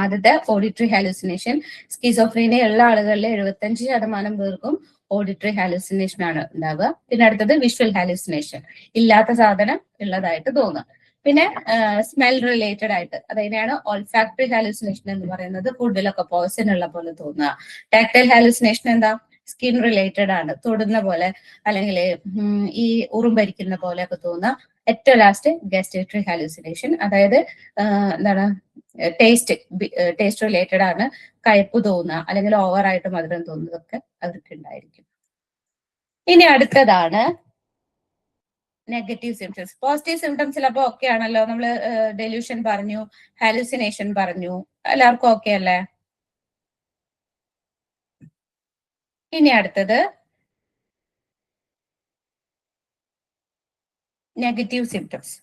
ആദ്യത്തെ ഓഡിറ്ററി ഹാലൂസിനേഷൻ. സ്കീസോഫ്രീനിയ ഉള്ള ആളുകളിലെ 75% പേർക്കും ഓഡിറ്ററി ഹാലൂസിനേഷൻ ആണ് ഉണ്ടാവുക. പിന്നെ അടുത്തത് വിഷ്വൽ ഹാലൂസിനേഷൻ, ഇല്ലാത്ത സാധനം ഉള്ളതായിട്ട് തോന്നുക. പിന്നെ സ്മെൽ റിലേറ്റഡ് ആയിട്ട്, അതിനെയാണ് ഓൾഫാക്ടറി ഹാലൂസിനേഷൻ എന്ന് പറയുന്നത്. ഫുഡിലൊക്കെ പോയ്സൺ ഉള്ള പോലെ തോന്നുക. ടാക്ടൈൽ ഹാലൂസിനേഷൻ എന്താ? സ്കിൻ റിലേറ്റഡ് ആണ്, തൊടുന്ന പോലെ അല്ലെങ്കിൽ ഈ ഉറുമ്പരിക്കുന്ന പോലെ ഒക്കെ തോന്നുക. ഏറ്റവും ലാസ്റ്റ് ഗസ്റ്റേറ്ററി ഹാലൂസിനേഷൻ, അതായത് എന്താണ്? ടേസ്റ്റ് റിലേറ്റഡ് ആണ്. കയ്പ് തോന്നുക അല്ലെങ്കിൽ ഓവറായിട്ട് മധുരം തോന്നുന്നതൊക്കെ അവർക്ക് ഉണ്ടായിരിക്കും. ഇനി അടുത്തതാണ് നെഗറ്റീവ് സിംറ്റംസ്. പോസിറ്റീവ് സിംറ്റംസിൽ അപ്പൊ ഓക്കെ ആണല്ലോ. നമ്മള് ഡെലൂഷൻ പറഞ്ഞു, ഹാലൂസിനേഷൻ പറഞ്ഞു, എല്ലാവർക്കും ഓക്കെ അല്ലേ? ഇനി അടുത്തത് നെഗറ്റീവ് സിംറ്റംസ്.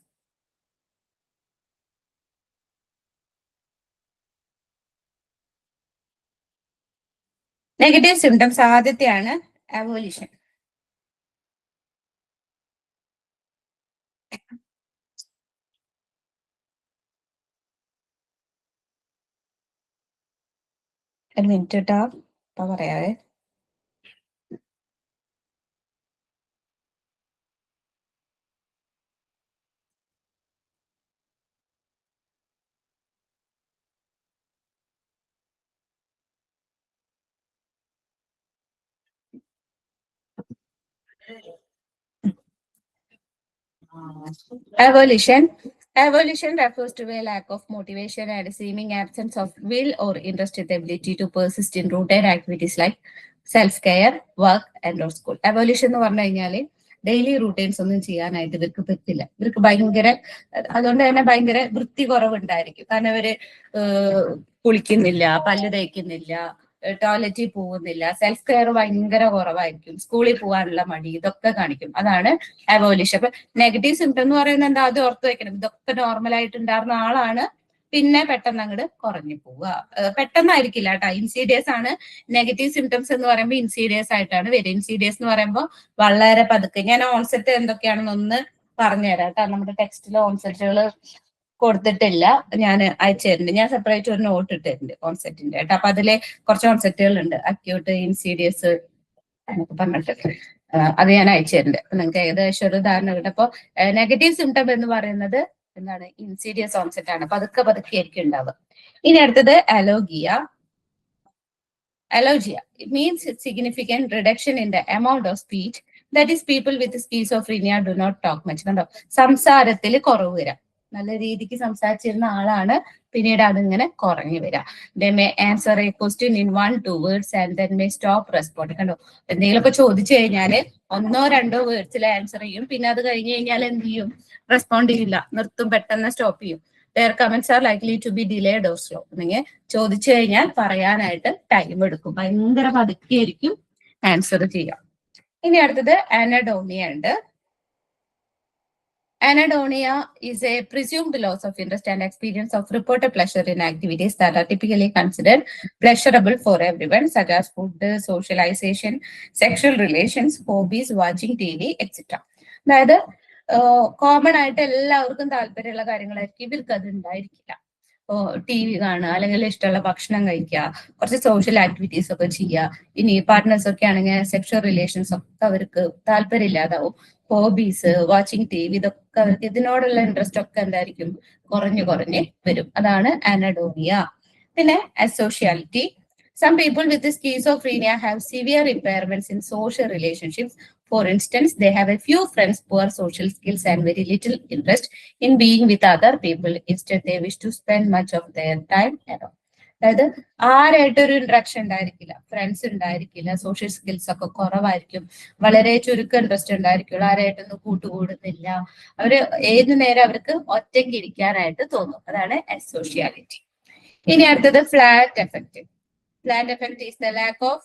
നെഗറ്റീവ് സിംറ്റംസ് ആദ്യത്തെയാണ് അവോലിഷൻ. ഒരു മിനിറ്റ് കേട്ടോ, ഇപ്പൊ പറയാവേ. Avolition refers to a lack of motivation and seeming absence of will or interest in the ability to persist in routine activities like self-care, work and or school. Avolition എന്ന് പറഞ്ഞു കഴിഞ്ഞാല് daily routines ഒന്നും ചെയ്യാനായിട്ട് ഇവർക്ക് പറ്റില്ല. ഇവർക്ക് ഭയങ്കര, അതുകൊണ്ട് തന്നെ ഭയങ്കര വൃത്തി കുറവുണ്ടായിരിക്കും. കാരണം ഇവര് കുളിക്കുന്നില്ല, പല്ല് തേക്കുന്നില്ല, ടോയ്ലറ്റിൽ പോകുന്നില്ല, സെൽഫ് കെയർ ഭയങ്കര കുറവായിരിക്കും, സ്കൂളിൽ പോകാനുള്ള മടി, ഇതൊക്കെ കാണിക്കും. അതാണ് അവോലിഷൻ. അപ്പൊ നെഗറ്റീവ് സിംറ്റം എന്ന് പറയുന്നത് എന്താ? അത് ഓർത്ത് വെക്കണം. ഇതൊക്കെ നോർമൽ ആയിട്ട് ഉണ്ടായിരുന്ന ആളാണ്, പിന്നെ പെട്ടെന്ന് അങ്ങോട്ട് കുറഞ്ഞു പോവുക. പെട്ടെന്നായിരിക്കില്ല കേട്ടോ, ഇൻസീഡിയസ് ആണ്. നെഗറ്റീവ് സിംറ്റംസ് എന്ന് പറയുമ്പോൾ ഇൻസീഡിയസ് ആയിട്ടാണ് വരും. ഇൻസീഡിയസ് എന്ന് പറയുമ്പോൾ വളരെ പതുക്കെ. ഞാൻ ഓൺസെറ്റ് എന്തൊക്കെയാണെന്ന് ഒന്ന് പറഞ്ഞുതരാം കേട്ടോ. നമ്മുടെ ടെക്സ്റ്റിലെ ഓൺസെറ്റുകൾ കൊടുത്തിട്ടില്ല, ഞാൻ അയച്ചിട്ടുണ്ട്. ഞാൻ സെപ്പറേറ്റ് ഒരു നോട്ട് ഇട്ടിട്ടുണ്ട് കോൺസെപ്റ്റിന്റെ കേട്ടോ. അപ്പൊ അതില് കുറച്ച് കോൺസെപ്റ്റുകൾ ഉണ്ട്, അക്യൂട്ട്, ഇൻസീഡിയസ് എന്നൊക്കെ പറഞ്ഞിട്ട്. അത് ഞാൻ അയച്ചിട്ടുണ്ട്. നിങ്ങൾക്ക് ഏകദേശം ഒരു ധാരണ കിട്ടും. അപ്പൊ നെഗറ്റീവ് സിംറ്റം എന്ന് പറയുന്നത് എന്താണ്? ഇൻസീഡിയസ് ഓൺസെറ്റ് ആണ്. പതുക്കെ പതുക്കെ ആയിരിക്കും ഉണ്ടാവുക. ഇനി അടുത്തത് അലോജിയ. It means significant reduction in the amount of speech. That is, people with schizophrenia do not talk much. കണ്ടോ, സംസാരത്തിൽ കുറവ് വരാം. നല്ല രീതിക്ക് സംസാരിച്ചിരുന്ന ആളാണ് പിന്നീട് അതിങ്ങനെ കുറഞ്ഞു വരിക. They may answer a question in 1-2 words and then may stop respond. കണ്ടോ, എന്തെങ്കിലുമൊക്കെ ചോദിച്ചു കഴിഞ്ഞാല് 1-2 വേർഡ്സിൽ ആൻസർ ചെയ്യും, പിന്നെ അത് കഴിഞ്ഞ് കഴിഞ്ഞാൽ എന്ത് ചെയ്യും, റെസ്പോണ്ട് ചെയ്യില്ല, നിർത്തും, പെട്ടെന്ന് സ്റ്റോപ്പ് ചെയ്യും. their comments are likely to be delayed or slow. നിങ്ങൾ ചോദിച്ചു കഴിഞ്ഞാൽ പറയാനായിട്ട് ടൈം എടുക്കും, ഭയങ്കര പതുക്കെയായിരിക്കും ആൻസർ ചെയ്യാം. ഇനി അടുത്തത് അനഡോണിയ ഉണ്ട്. Anhedonia is a presumed loss of interest and experience of reported pleasure in activities that are typically considered pleasurable for everyone, such as food, socialization, sexual relations, hobbies, watching TV, etc. അതായത് common ആയിട്ട് എല്ലാവർക്കും താല്പര്യമുള്ള കാര്യങ്ങളായിരിക്കും ഇവർക്ക് അത് ഉണ്ടായിരിക്കില്ല. T V കാണുക, അല്ലെങ്കിൽ ഇഷ്ടമുള്ള ഭക്ഷണം കഴിക്കുക, കുറച്ച് സോഷ്യൽ ആക്ടിവിറ്റീസ് ഒക്കെ ചെയ്യുക. ഇനി പാർട്ട്നേഴ്സ് ഒക്കെ ആണെങ്കിൽ സെക്ഷൽ റിലേഷൻസ് ഒക്കെ അവർക്ക് താല്പര്യം ഇല്ലാതാവും. ഹോബീസ്, വാച്ചിങ് ടി വി, ഇതൊക്കെ അവർക്ക് ഇതിനോടുള്ള ഇൻട്രസ്റ്റ് ഒക്കെ എന്തായിരിക്കും, കുറഞ്ഞു വരും. അതാണ് അനഡോണിയ. പിന്നെ അസോഷ്യാലിറ്റി. Some people with schizophrenia have severe impairments in social relationships. For instance, they have a few friends, poor social skills, and very little interest in being with other people. Instead, they wish to spend much of their time alone. അതായത് ആരായിട്ടൊരു interaction ഉണ്ടായിരിക്കില്ല, friends ഉണ്ടായിരിക്കില്ല, social skills ഒക്കെ കുറവായിരിക്കും, വളരെ ചുരുക്കം interest ഉണ്ടായിരിക്കുള്ളൂ, ആരായിട്ടൊന്നും കൂട്ടുകൂടുന്നില്ല, അവര് ഏതു നേരം അവർക്ക് ഒറ്റയ്ക്ക് ഇരിക്കാനായിട്ട് തോന്നും. അതാണ് അസോഷ്യാലിറ്റി. ഇനി അടുത്തത് flat effect. Flat effect is the lack of,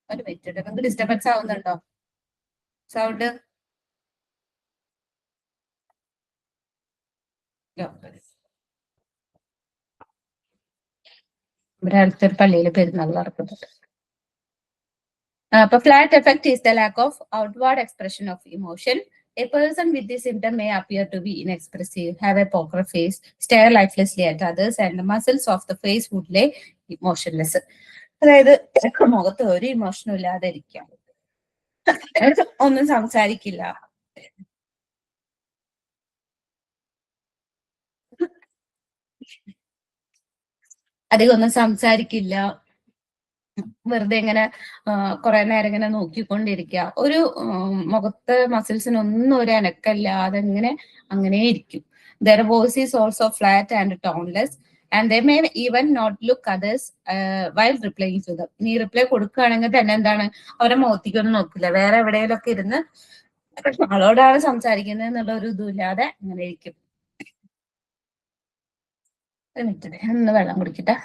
ഒരു മിനിറ്റ്, നമുക്ക് ഡിസ്റ്റർബൻസ് ആവുന്നുണ്ടോ സൗണ്ട്? ഇവിടെ അടുത്തൊരു പള്ളിയിൽ പെരുന്നാൾ നടക്കുന്നുണ്ട്. അപ്പൊ flat effect is the lack of outward expression of emotion. A person with this symptom may appear to be inexpressive, have a poker face, stare lifelessly at others, and the muscles of the face would lay motionless. അതായത് മുഖത്ത് ഒരു ഇമോഷനും ഇല്ലാതെ ഇരിക്കാം, ഒന്നും സംസാരിക്കില്ല, അധികം ഒന്നും സംസാരിക്കില്ല, വെറുതെ ഇങ്ങനെ കുറെ നേരം ഇങ്ങനെ നോക്കിക്കൊണ്ടിരിക്കുക, ഒരു മുഖത്ത് മസിൽസിനൊന്നും ഒരു അനക്കല്ലാതെ അങ്ങനെ ഇരിക്കും. Their voice is also flat and toneless, and they may even not look others while replying to them. നീ റിപ്ലൈ കൊടുക്കുകയാണെങ്കിൽ തന്നെ എന്താണ്, അവരെ മുഖത്തേക്കൊന്നും നോക്കില്ല, വേറെ എവിടെയെങ്കിലും ഒക്കെ ഇരുന്ന് ആളോടാണ് സംസാരിക്കുന്നത് എന്നുള്ള ഒരു ഇതുമില്ലാതെ അങ്ങനെ ഇരിക്കും. ഒന്ന് വെള്ളം കുടിക്കട്ടെ.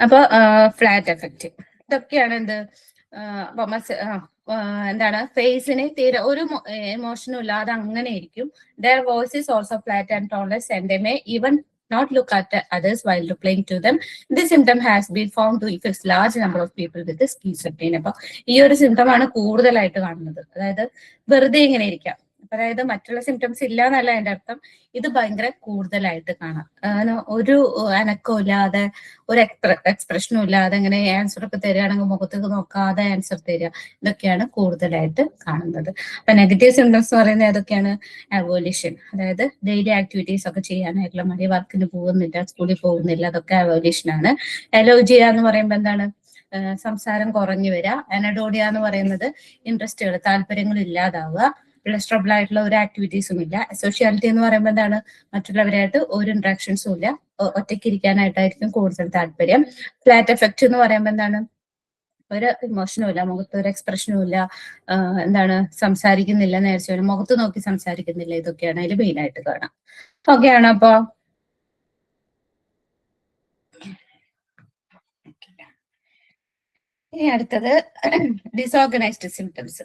അപ്പൊ ഫ്ലാറ്റ് എഫക്റ്റ് ഇതൊക്കെയാണ് എന്ത്, എന്താണ്, ഫേസിന് തീരെ ഒരു എമോഷനും ഇല്ലാതെ അങ്ങനെ ഇരിക്കും. Their voice is also flat and toneless, and they may even not look at others while replying to them. This symptom has been found to affect large number of people with schizophrenia. അപ്പൊ ഈ ഒരു symptom ആണ് കൂടുതലായിട്ട് കാണുന്നത്. അതായത് വെറുതെ ഇങ്ങനെ ഇരിക്കാം, അതായത് മറ്റുള്ള സിംറ്റംസ് ഇല്ല എന്നല്ല അതിന്റെ അർത്ഥം, ഇത് ഭയങ്കര കൂടുതലായിട്ട് കാണാം. ഒരു അനക്കവും ഇല്ലാതെ, ഒരു എക്സ്പ്രഷനും ഇല്ലാതെ ഇങ്ങനെ ആൻസർ ഒക്കെ തരികയാണെങ്കിൽ മുഖത്തേക്ക് നോക്കാതെ ആൻസർ തരിക, ഇതൊക്കെയാണ് കൂടുതലായിട്ട് കാണുന്നത്. അപ്പൊ നെഗറ്റീവ് സിംറ്റംസ് എന്ന് പറയുന്നത് ഏതൊക്കെയാണ്? അവോല്യൂഷൻ, അതായത് ഡെയിലി ആക്ടിവിറ്റീസ് ഒക്കെ ചെയ്യാനായിട്ടുള്ള മടി, വർക്കിന് പോകുന്നില്ല, സ്കൂളിൽ പോകുന്നില്ല, അതൊക്കെ അവോല്യൂഷൻ ആണ്. എലോജിയ എന്ന് പറയുമ്പോൾ എന്താണ്, സംസാരം കുറഞ്ഞു വരിക. അനഡോണിയ എന്ന് പറയുന്നത് ഇൻട്രസ്റ്റുകൾ, താല്പര്യങ്ങൾ ഇല്ലാതാവുക, പ്ലസ്ട്രബിൾ ആയിട്ടുള്ള ഒരു ആക്ടിവിറ്റീസും ഇല്ല. അസോഷ്യാലിറ്റി എന്ന് പറയുമ്പോൾ എന്താണ്, മറ്റുള്ളവരായിട്ട് ഒരു ഇന്ററാക്ഷൻസും ഇല്ല, ഒറ്റയ്ക്ക് ഇരിക്കാനായിട്ടായിരിക്കും കൂടുതൽ താല്പര്യം. ഫ്ലാറ്റ് എഫക്റ്റ് എന്ന് പറയുമ്പോൾ എന്താണ്, ഒരു ഇമോഷനും ഇല്ല, മുഖത്ത് ഒരു എക്സ്പ്രഷനും ഇല്ല, എന്താണ്, സംസാരിക്കുന്നില്ല, നേരെ മുഖത്ത് നോക്കി സംസാരിക്കുന്നില്ല, ഇതൊക്കെയാണ് അതിൽ മെയിൻ ആയിട്ട് കാണാം. ഓക്കെ ആണോ? അപ്പൊ ഇനി അടുത്തത് ഡിസോർഗനൈസ്ഡ് സിംറ്റംസ്.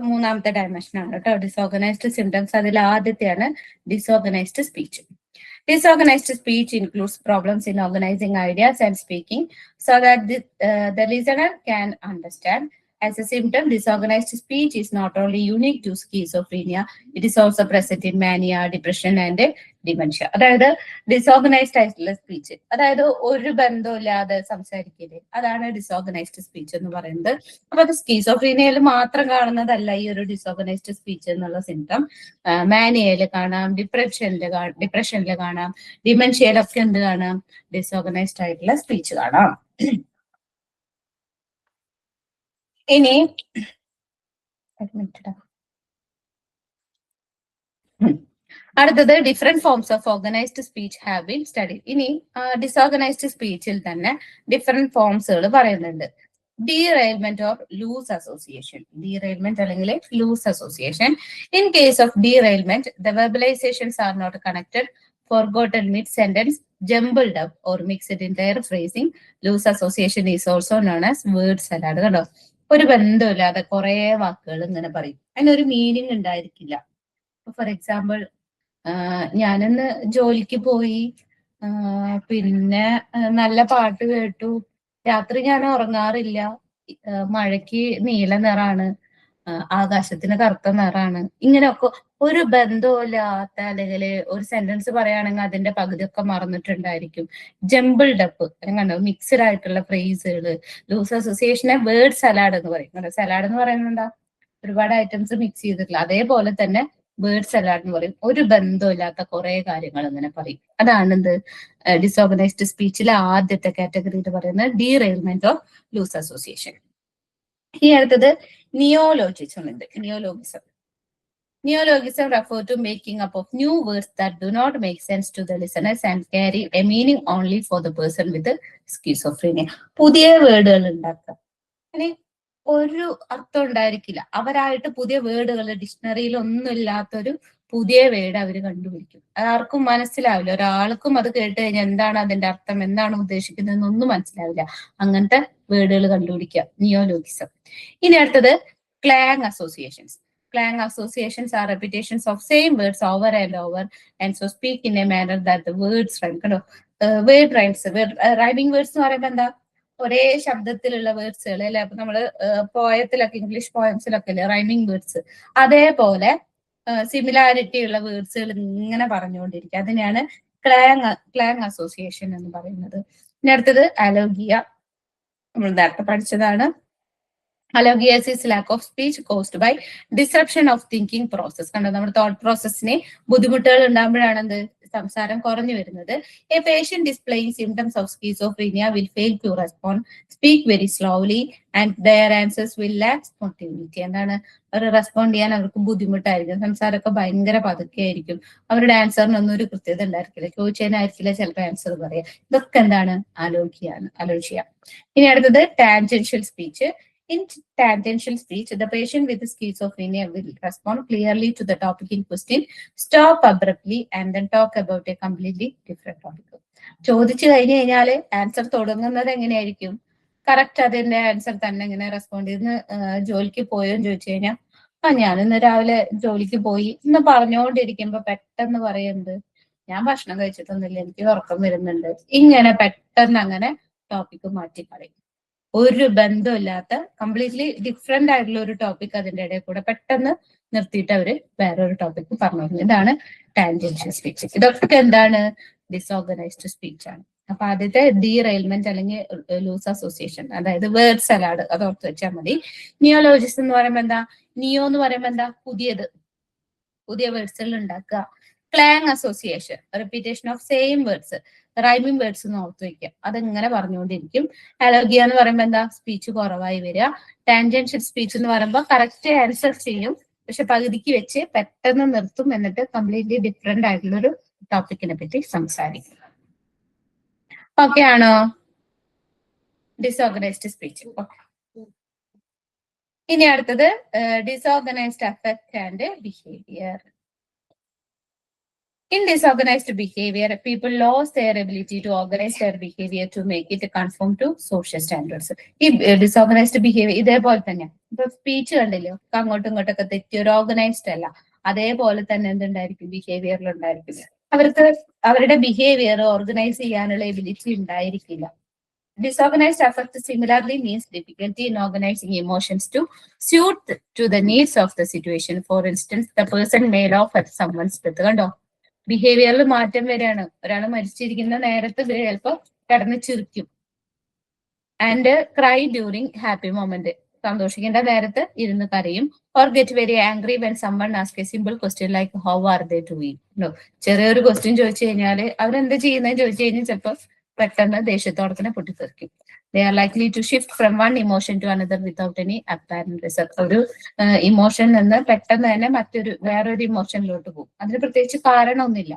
മൂന്നാമത്തെ ഡയമെൻഷൻ ആണ് കേട്ടോ ഡിസോർഗനൈസ്ഡ് സിംറ്റംസ്. അതിൽ ആദ്യത്തെയാണ് disorganized speech. Disorganized speech includes problems in organizing ideas and speaking so that the listener can understand. As a symptom, disorganized speech is not only unique to schizophrenia, it is also present in mania, depression and dementia. അതായത് disorganised ആയിട്ടുള്ള speech, അതായത് ഒരു ബന്ധമില്ലാതെ സംസാരിക്കില്ലേ, അതാണ് disorganised speech എന്ന് പറയുന്നത്. അപ്പൊ അത് സ്കീസോഫ്രീനിയയിൽ മാത്രം കാണുന്നതല്ല ഈ ഒരു ഡിസോർഗനൈസ്ഡ് സ്പീച്ച് എന്നുള്ള സിംറ്റം. മാനിയയിൽ കാണാം, ഡിപ്രഷനിൽ കാണാം, ഡിമെൻഷ്യയിലൊക്കെ എന്ത് കാണാം, ഡിസോർഗനൈസ്ഡ് ആയിട്ടുള്ള സ്പീച്ച് കാണാം. ഇനി അടുത്തത് different forms of organized speech have been study. ഇനി ഡിസോർഗനൈസ്ഡ് സ്പീച്ചിൽ തന്നെ ഡിഫറെന്റ് ഫോംസുകൾ പറയുന്നുണ്ട്. Derailment or loose association. Derailment അല്ലെങ്കിൽ loose association. In case of derailment, the verbalizations are not connected, forgotten mid-sentence, jumbled up or mixed in their phrasing. Loose association is also known as word salad. കണ്ടോ, ഒരു ബന്ധമില്ലാതെ കുറെ വാക്കുകൾ ഇങ്ങനെ പറയും, അതിനൊരു meaning ഉണ്ടായിരിക്കില്ല. For example, ഞാനിന്ന് ജോലിക്ക് പോയി, പിന്നെ നല്ല പാട്ട് കേട്ടു, രാത്രി ഞാൻ ഉറങ്ങാറില്ല, മഴയ്ക്ക് നീല നിറാണ്, ആകാശത്തിന് കറുത്ത നിറാണ്. ഇങ്ങനെയൊക്കെ ഒരു ബന്ധമില്ലാത്ത അല്ലെങ്കിൽ ഒരു സെന്റൻസ് പറയുകയാണെങ്കിൽ അതിന്റെ പകുതിയൊക്കെ മറന്നിട്ടുണ്ടായിരിക്കും. ജംബിൾഡ് അപ്പ്, കണ്ടോ, മിക്സഡ് ആയിട്ടുള്ള ഫ്രേസുകൾ. ലൂസ് അസോസിയേഷനെ വേർഡ് സലാഡ് എന്ന് പറയും. സലാഡ് എന്ന് പറയുന്നത് എന്താ, ഒരുപാട് ഐറ്റംസ് മിക്സ് ചെയ്തിട്ടില്ല. അതേപോലെ തന്നെ വേർഡ് സലാഡ് എന്ന് പറയും, ഒരു ബന്ധമില്ലാത്ത കുറെ കാര്യങ്ങൾ ഇങ്ങനെ പറയും. അതാണ് എന്ത്, ഡിസോർഗനൈസ്ഡ് സ്പീച്ചിലെ ആദ്യത്തെ കാറ്റഗറിയിൽ പറയുന്നത് ഡീറെയിൽമെന്റ് ഓഫ് ലൂസ് അസോസിയേഷൻ. ഇനി അടുത്തത് നിയോലോജിസം ഉണ്ട്. Neologism refer to making up of new words that do not make sense to the listeners and carry a meaning only for the person with schizophrenia. പുതിയ വേർഡുകൾ ഉണ്ടാക്കുക, അങ്ങനെ ഒരു അർത്ഥം ഉണ്ടായിരിക്കില്ല. അവരായിട്ട് പുതിയ വേർഡുകൾ, ഡിക്ഷണറിയിൽ ഒന്നും ഇല്ലാത്തൊരു പുതിയ വേർഡ് അവർ കണ്ടുപിടിക്കും. ആർക്കും മനസ്സിലാവില്ല. ഒരാൾക്കും അത് കേട്ട് കഴിഞ്ഞാൽ എന്താണ് അതിന്റെ അർത്ഥം, എന്താണ് ഉദ്ദേശിക്കുന്നതെന്നൊന്നും മനസ്സിലാവില്ല. അങ്ങനത്തെ വേർഡുകൾ കണ്ടുപിടിക്കുക, നിയോലോജിസം. ഇനി അടുത്തത് clang associations. Clang associations are repetitions of same words over and over, and so speak in a manner that the words rhyme. Word rhymes. Rhyming words എന്ന് പറയുമ്പോൾ എന്താ, ഒരേ ശബ്ദത്തിലുള്ള വേർഡ്സുകൾ അല്ലെ. അപ്പൊ നമ്മള് പോയത്തിലൊക്കെ, ഇംഗ്ലീഷ് പോയംസിലൊക്കെ അല്ലേ റൈമിംഗ് വേർഡ്സ്, അതേപോലെ സിമിലാരിറ്റി ഉള്ള വേർഡ്സുകൾ ഇങ്ങനെ പറഞ്ഞുകൊണ്ടിരിക്കുക. അതിനെയാണ് ക്ലാങ് അസോസിയേഷൻ എന്ന് പറയുന്നത്. ഇനി അടുത്തത് അലോഗിയ, നമ്മൾ നേരത്തെ പഠിച്ചതാണ്. Alogiasis lack of speech caused by disruption of thinking process. കണ്ടോ, നമ്മുടെ തോട്ട് പ്രോസസ്സിനെ ബുദ്ധിമുട്ടുകൾ ഉണ്ടാകുമ്പോഴാണ് എന്ത്, സംസാരം കുറഞ്ഞു വരുന്നത്. A patient displaying symptoms of schizophrenia will fail to respond, speak very slowly, and their answers will lack spontaneity. എന്താണ്, അവർ റെസ്പോണ്ട് ചെയ്യാൻ അവർക്ക് ബുദ്ധിമുട്ടായിരിക്കും, സംസാരമൊക്കെ ഭയങ്കര പതുക്കെ ആയിരിക്കും, അവരുടെ ആൻസറിനൊന്നും ഒരു കൃത്യത ഉണ്ടായിരിക്കില്ല, ചോദിച്ചതിനായിരിക്കില്ല ചിലപ്പോൾ ആൻസർ പറയാം. ഇതൊക്കെ എന്താണ്, അലോജിയ. ഇനി അടുത്തത് tangential speech. In tangential speech, the patient with schizophrenia will respond clearly to the topic in question, stop abruptly, and then talk about a completely different topic. ചോദിച്ചു കഴിഞ്ഞു കഴിഞ്ഞാല് ആൻസർ തുടങ്ങുന്നത് എങ്ങനെയായിരിക്കും, കറക്റ്റ് അതിന്റെ ആൻസർ തന്നെ ഇങ്ങനെ റെസ്പോണ്ട് ചെയ്ത്. ജോലിക്ക് പോയോന്ന് ചോദിച്ചു കഴിഞ്ഞാൽ, ഞാനിന്ന് രാവിലെ ജോലിക്ക് പോയി എന്ന് പറഞ്ഞുകൊണ്ടിരിക്കുമ്പോ പെട്ടെന്ന് പറയുന്നത്, ഞാൻ ഭക്ഷണം കഴിച്ചിട്ടൊന്നുമില്ല, എനിക്ക് ഉറക്കം വരുന്നുണ്ട്. ഇങ്ങനെ പെട്ടെന്ന് അങ്ങനെ ടോപ്പിക്ക് മാറ്റി കളയും. ഒരു ബന്ധമില്ലാത്ത കംപ്ലീറ്റ്ലി ഡിഫറെന്റ് ആയിട്ടുള്ള ഒരു ടോപ്പിക് അതിന്റെ ഇടയിൽ കൂടെ പെട്ടെന്ന് നിർത്തിയിട്ട് അവര് വേറൊരു ടോപ്പിക് പറഞ്ഞു. ഇതാണ് ടാൻജൻഷ്യൽ സ്പീച്ച്. ഇതൊക്കെ എന്താണ്, ഡിസോർഗനൈസ്ഡ് സ്പീച്ച് ആണ്. അപ്പൊ ആദ്യത്തെ ഡീറെയിൽമെന്റ് അല്ലെങ്കിൽ ലൂസ് അസോസിയേഷൻ, അതായത് വേർഡ് സലാഡ്, അത് ഓർത്ത് വെച്ചാൽ മതി. നിയോലോജിസം എന്ന് പറയുമ്പോൾ എന്താ, നിയോ എന്ന് പറയുമ്പോൾ എന്താ, പുതിയ വേർഡ്സുകൾ ഉണ്ടാക്കുക. Clang association, repetition of same words, rhyming words എന്ന് ഓർത്ത് വെക്കുക, അതെങ്ങനെ പറഞ്ഞുകൊണ്ടിരിക്കും. അലോഗിയ എന്ന് പറയുമ്പോൾ എന്താ, സ്പീച്ച് കുറവായി വരിക. ടാൻജൻഷ്യൽ സ്പീച്ച് എന്ന് പറയുമ്പോൾ കറക്റ്റ് ആൻസർ ചെയ്യും, പക്ഷെ പകുതിക്ക് വെച്ച് പെട്ടെന്ന് നിർത്തും, എന്നിട്ട് കംപ്ലീറ്റ്ലി ഡിഫറെന്റ് ആയിട്ടുള്ള ഒരു ടോപ്പിക്കിനെ പറ്റി സംസാരിക്കും. ഓക്കെ ആണോ? Disorganised speech. ഇനി അടുത്തത് disorganised affect and behaviour. In disorganized behavior, people lose their ability to organize their behavior to make it conform to social standards. ഈ ഡിസോർഗനൈസ്ഡ് ബിഹേവിയർ ഇതേപോലെ തന്നെ, ഇപ്പൊ സ്പീച്ച് കണ്ടില്ലോ, അങ്ങോട്ടും ഇങ്ങോട്ടൊക്കെ തെറ്റി ഒരു ഓർഗനൈസ്ഡ് അല്ല, അതേപോലെ തന്നെ എന്തുണ്ടായിരിക്കും, ബിഹേവിയറിൽ ഉണ്ടായിരിക്കും. അവർക്ക് അവരുടെ ബിഹേവിയർ ഓർഗനൈസ് ചെയ്യാനുള്ള എബിലിറ്റി ഉണ്ടായിരിക്കില്ല. Disorganized affect similarly means difficulty in organizing emotions to suit to the needs of the situation. For instance, the person may laugh at someone's death. കണ്ടോ, ബിഹേവിയറിൽ മാറ്റം വരികയാണ്. ഒരാൾ മരിച്ചിരിക്കുന്ന നേരത്ത് ചിലപ്പോൾ കിടന്ന് ചിരിക്കും. And cry during happy moment, സന്തോഷിക്കേണ്ട നേരത്ത് ഇരുന്ന് കരയും. Or get very angry when someone ask a simple question like how are they doing. ചെറിയൊരു ക്വസ്റ്റ്യൻ ചോദിച്ചു കഴിഞ്ഞാൽ അവരെന്ത് ചെയ്യുന്നതെന്ന് ചോദിച്ചു കഴിഞ്ഞാൽ ചിലപ്പോൾ പെട്ടെന്ന് ദേഷ്യത്തോടെ തന്നെ പൊട്ടിത്തെറിക്കും. They are likely to shift from one emotion to another without any apparent result. ഒരു ഇമോഷൻ നിന്ന് പെട്ടെന്ന് തന്നെ വേറൊരു ഇമോഷനിലോട്ട് പോകും. അതിന് പ്രത്യേകിച്ച് കാരണമൊന്നുമില്ല.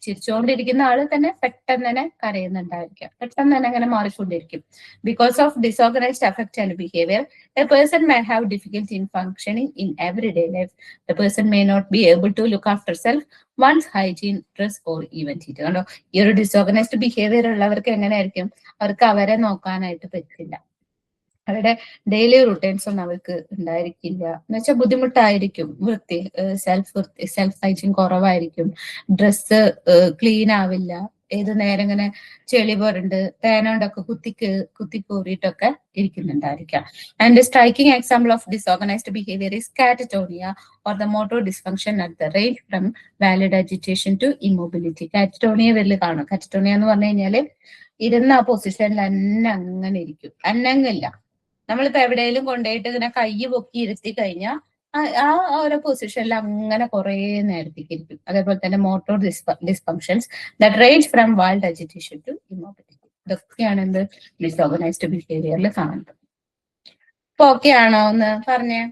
ചിരിച്ചുകൊണ്ടിരിക്കുന്ന ആള് തന്നെ പെട്ടെന്ന് തന്നെ കരയുന്നുണ്ടായിരിക്കാം, പെട്ടെന്ന് തന്നെ അങ്ങനെ മാറിക്കൊണ്ടിരിക്കും. Because of disorganised affect and behaviour, a person may have difficulty in functioning in everyday life. The person may not be able to look after self, one's hygiene, dress or even heat. കണ്ടോ, ഈ ഒരു disorganised behaviour ഉള്ളവർക്ക് എങ്ങനെയായിരിക്കും, അവർക്ക് അവരെ നോക്കാനായിട്ട് പറ്റില്ല. അവരുടെ ഡെയിലി റുട്ടീൻസ് ഒന്നും അവർക്ക് ഉണ്ടായിരിക്കില്ല. എന്ന് വെച്ചാൽ ബുദ്ധിമുട്ടായിരിക്കും. സെൽഫ് ഹൈജീൻ കുറവായിരിക്കും. ഡ്രസ്സ് ക്ലീൻ ആവില്ല. ഏത് നേരം ഇങ്ങനെ ചെളി പോരുണ്ട് തേന കൊണ്ടൊക്കെ കുത്തിക്കൂറിയിട്ടൊക്കെ ഇരിക്കുന്നുണ്ടായിരിക്കാം. And striking example of disorganized behaviour is catatonia or the motor dysfunction at the range from valid agitation to immobility. Catatonia വലിയ കാണും. കാറ്ററ്റോണിയ എന്ന് പറഞ്ഞു കഴിഞ്ഞാല് ഇരുന്ന ആ പൊസിഷനിൽ തന്നെ അങ്ങനെ ഇരിക്കും, അനങ്ങില്ല. നമ്മളിപ്പോ എവിടെയെങ്കിലും കൊണ്ടുപോയിട്ട് ഇതിനെ കൈ പൊക്കി ഇരുത്തി കഴിഞ്ഞാൽ ആ ഓരോ പൊസിഷനിൽ അങ്ങനെ കുറെ നേരത്തേക്ക് ഇരിക്കും. അതേപോലെ തന്നെ motor dysfunctions that range from wild agitation to immobility. ഇതൊക്കെയാണ് എന്ത് ഡിസോർഗനൈസ്ഡ് ബിഹേവിയറിൽ കാണുന്നത്. ഇപ്പൊ ഓക്കെ ആണോ എന്ന് പറഞ്ഞേ?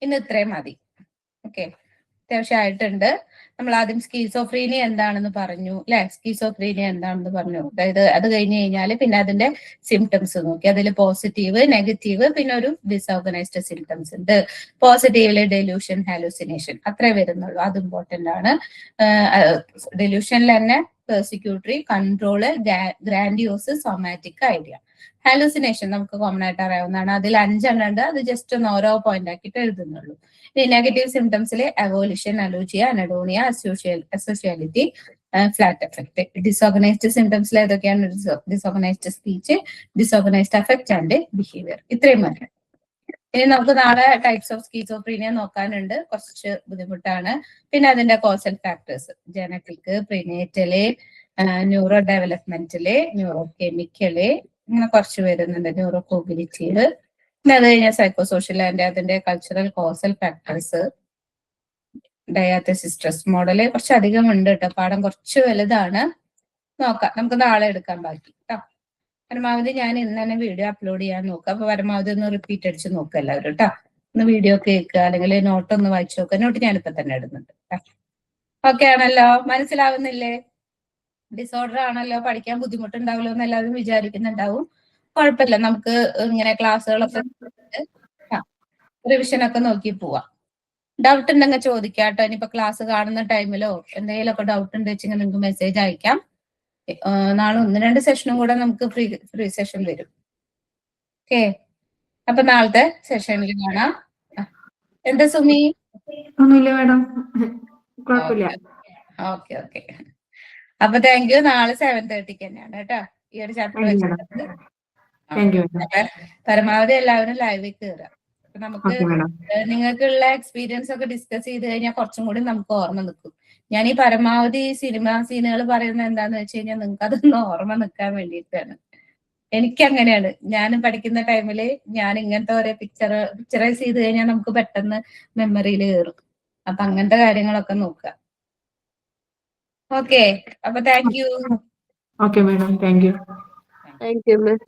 ഇന്ന് ഇത്രയും മതി. ഓക്കെ, അത്യാവശ്യമായിട്ടുണ്ട്. നമ്മൾ ആദ്യം സ്കീസോഫ്രീനിയ എന്താണെന്ന് പറഞ്ഞു അല്ലെ? സ്കീസോഫ്രീനിയ എന്താണെന്ന് പറഞ്ഞു. അതായത് അത് കഴിഞ്ഞ് കഴിഞ്ഞാൽ പിന്നെ അതിന്റെ സിംറ്റംസ് നോക്കി. അതിൽ പോസിറ്റീവ്, നെഗറ്റീവ്, പിന്നെ ഒരു ഡിസോർഗനൈസ്ഡ് സിംറ്റംസ് ഉണ്ട്. പോസിറ്റീവില് ഡെലൂഷൻ, ഹാലൂസിനേഷൻ അത്രേ വരുന്നുള്ളൂ. അത് ഇമ്പോർട്ടന്റ് ആണ്. ഡെലൂഷനിൽ തന്നെ persecutory, control, grandiose, somatic, idea. Hallucination നമുക്ക് കോമൺ ആയിട്ട് അറിയാവുന്നതാണ്. അതിൽ 5 എണ്ണം ഉണ്ട്. അത് ജസ്റ്റ് ഒന്ന് ഓരോ പോയിന്റ് ആക്കിയിട്ട് എഴുതുന്നുള്ളൂ. ഇനി നെഗറ്റീവ് സിംറ്റംസിൽ അവോലിഷൻ, അലൂജിയ, അനഡോണിയ, അസോഷ്യാലിറ്റി, ഫ്ലാറ്റ് എഫക്ട്. ഡിസോർഗനൈസ്ഡ് സിംറ്റംസിൽ ഏതൊക്കെയാണ്? Disorganised speech, disorganised affect and behaviour. ഇത്രയും മതി. ഇനി നമുക്ക് നാളെ ടൈപ്സ് ഓഫ് സ്കീസോഫ്രീനിയ നോക്കാനുണ്ട്. കുറച്ച് ബുദ്ധിമുട്ടാണ്. പിന്നെ അതിന്റെ causal factors, genetic, prenatal, neuro developmental, neuro chemical, ഇങ്ങനെ കുറച്ച് വരുന്നുണ്ട്. ന്യൂറോ കോഗ്നിറ്റീവ്, പിന്നെ അത് കഴിഞ്ഞാൽ സൈക്കോ സോഷ്യൽ ആൻഡ് അതിന്റെ cultural causal factors, diathesis stress model. കുറച്ചധികം ഉണ്ട് കേട്ടോ, പാഠം കുറച്ച് വലുതാണ്. നോക്കാം, നമുക്ക് നാളെ എടുക്കാൻ ബാക്കി കേട്ടോ. പരമാവധി ഞാൻ ഇന്ന് തന്നെ വീഡിയോ അപ്ലോഡ് ചെയ്യാൻ നോക്കാം. അപ്പൊ പരമാവധി ഒന്ന് റിപ്പീറ്റ് അടിച്ച് നോക്കുക എല്ലാവരും കേട്ടോ. ഒന്ന് വീഡിയോ കേൾക്കുക, അല്ലെങ്കിൽ നോട്ട് ഒന്ന് വായിച്ചു നോക്കുക. നോട്ട് ഞാനിപ്പോ തന്നെ ഇടുന്നുണ്ട്. ഓക്കെ ആണല്ലോ? മനസ്സിലാവുന്നില്ലേ? ഡിസോർഡർ ആണല്ലോ, പഠിക്കാൻ ബുദ്ധിമുട്ടുണ്ടാവുമല്ലോ എന്ന് എല്ലാവരും വിചാരിക്കുന്നുണ്ടാവും. കുഴപ്പമില്ല, നമുക്ക് ഇങ്ങനെ ക്ലാസ്സുകളൊക്കെ റിവിഷൻ ഒക്കെ നോക്കി പോവാം. ഡൗട്ട് ഉണ്ടെങ്കിൽ ചോദിക്കാം കേട്ടോ. ഇനിയിപ്പോ ക്ലാസ് കാണുന്ന ടൈമിലോ എന്തെങ്കിലുമൊക്കെ ഡൗട്ട് ഉണ്ട് വെച്ചെങ്കിൽ നിങ്ങൾക്ക് മെസ്സേജ് അയക്കാം. നാളെ 1-2 സെഷനും കൂടെ നമുക്ക് ഫ്രീ സെഷൻ വരും. ഓക്കെ, അപ്പൊ നാളത്തെ സെഷനിൽ കാണാം. എന്താ സുമി? ഒന്നുമില്ല മാഡം, കുഴപ്പമില്ല. ഓക്കെ ഓക്കെ, അപ്പൊ താങ്ക് യു. നാളെ 7:30 തന്നെയാണ് കേട്ടോ ഈ ഒരു ചാപ്റ്റർ വെച്ചിട്ട്. പരമാവധി എല്ലാവരും ലൈവിൽ കയറുക. അപ്പൊ നമുക്ക് നിങ്ങൾക്കുള്ള എക്സ്പീരിയൻസ് ഒക്കെ ഡിസ്കസ് ചെയ്ത് കഴിഞ്ഞാൽ കുറച്ചും കൂടി നമുക്ക് ഓർമ്മ നിൽക്കും. ഞാൻ ഈ പരമാവധി സിനിമ സീനുകൾ പറയുന്നത് എന്താന്ന് വെച്ച് കഴിഞ്ഞാൽ നിങ്ങൾക്ക് അതൊന്ന് ഓർമ്മ നിൽക്കാൻ വേണ്ടിയിട്ടാണ്. എനിക്ക് അങ്ങനെയാണ്. ഞാൻ പഠിക്കുന്ന ടൈമില് ഞാൻ ഇങ്ങനത്തെ ഓരോ പിക്ചറൈസ് ചെയ്ത് കഴിഞ്ഞാൽ നമുക്ക് പെട്ടെന്ന് മെമ്മറിയിൽ കയറും. അപ്പൊ അങ്ങനത്തെ കാര്യങ്ങളൊക്കെ നോക്കുക. ഓക്കെ, അപ്പൊ thank you. Okay madam, thank you. Thank you, ma'am.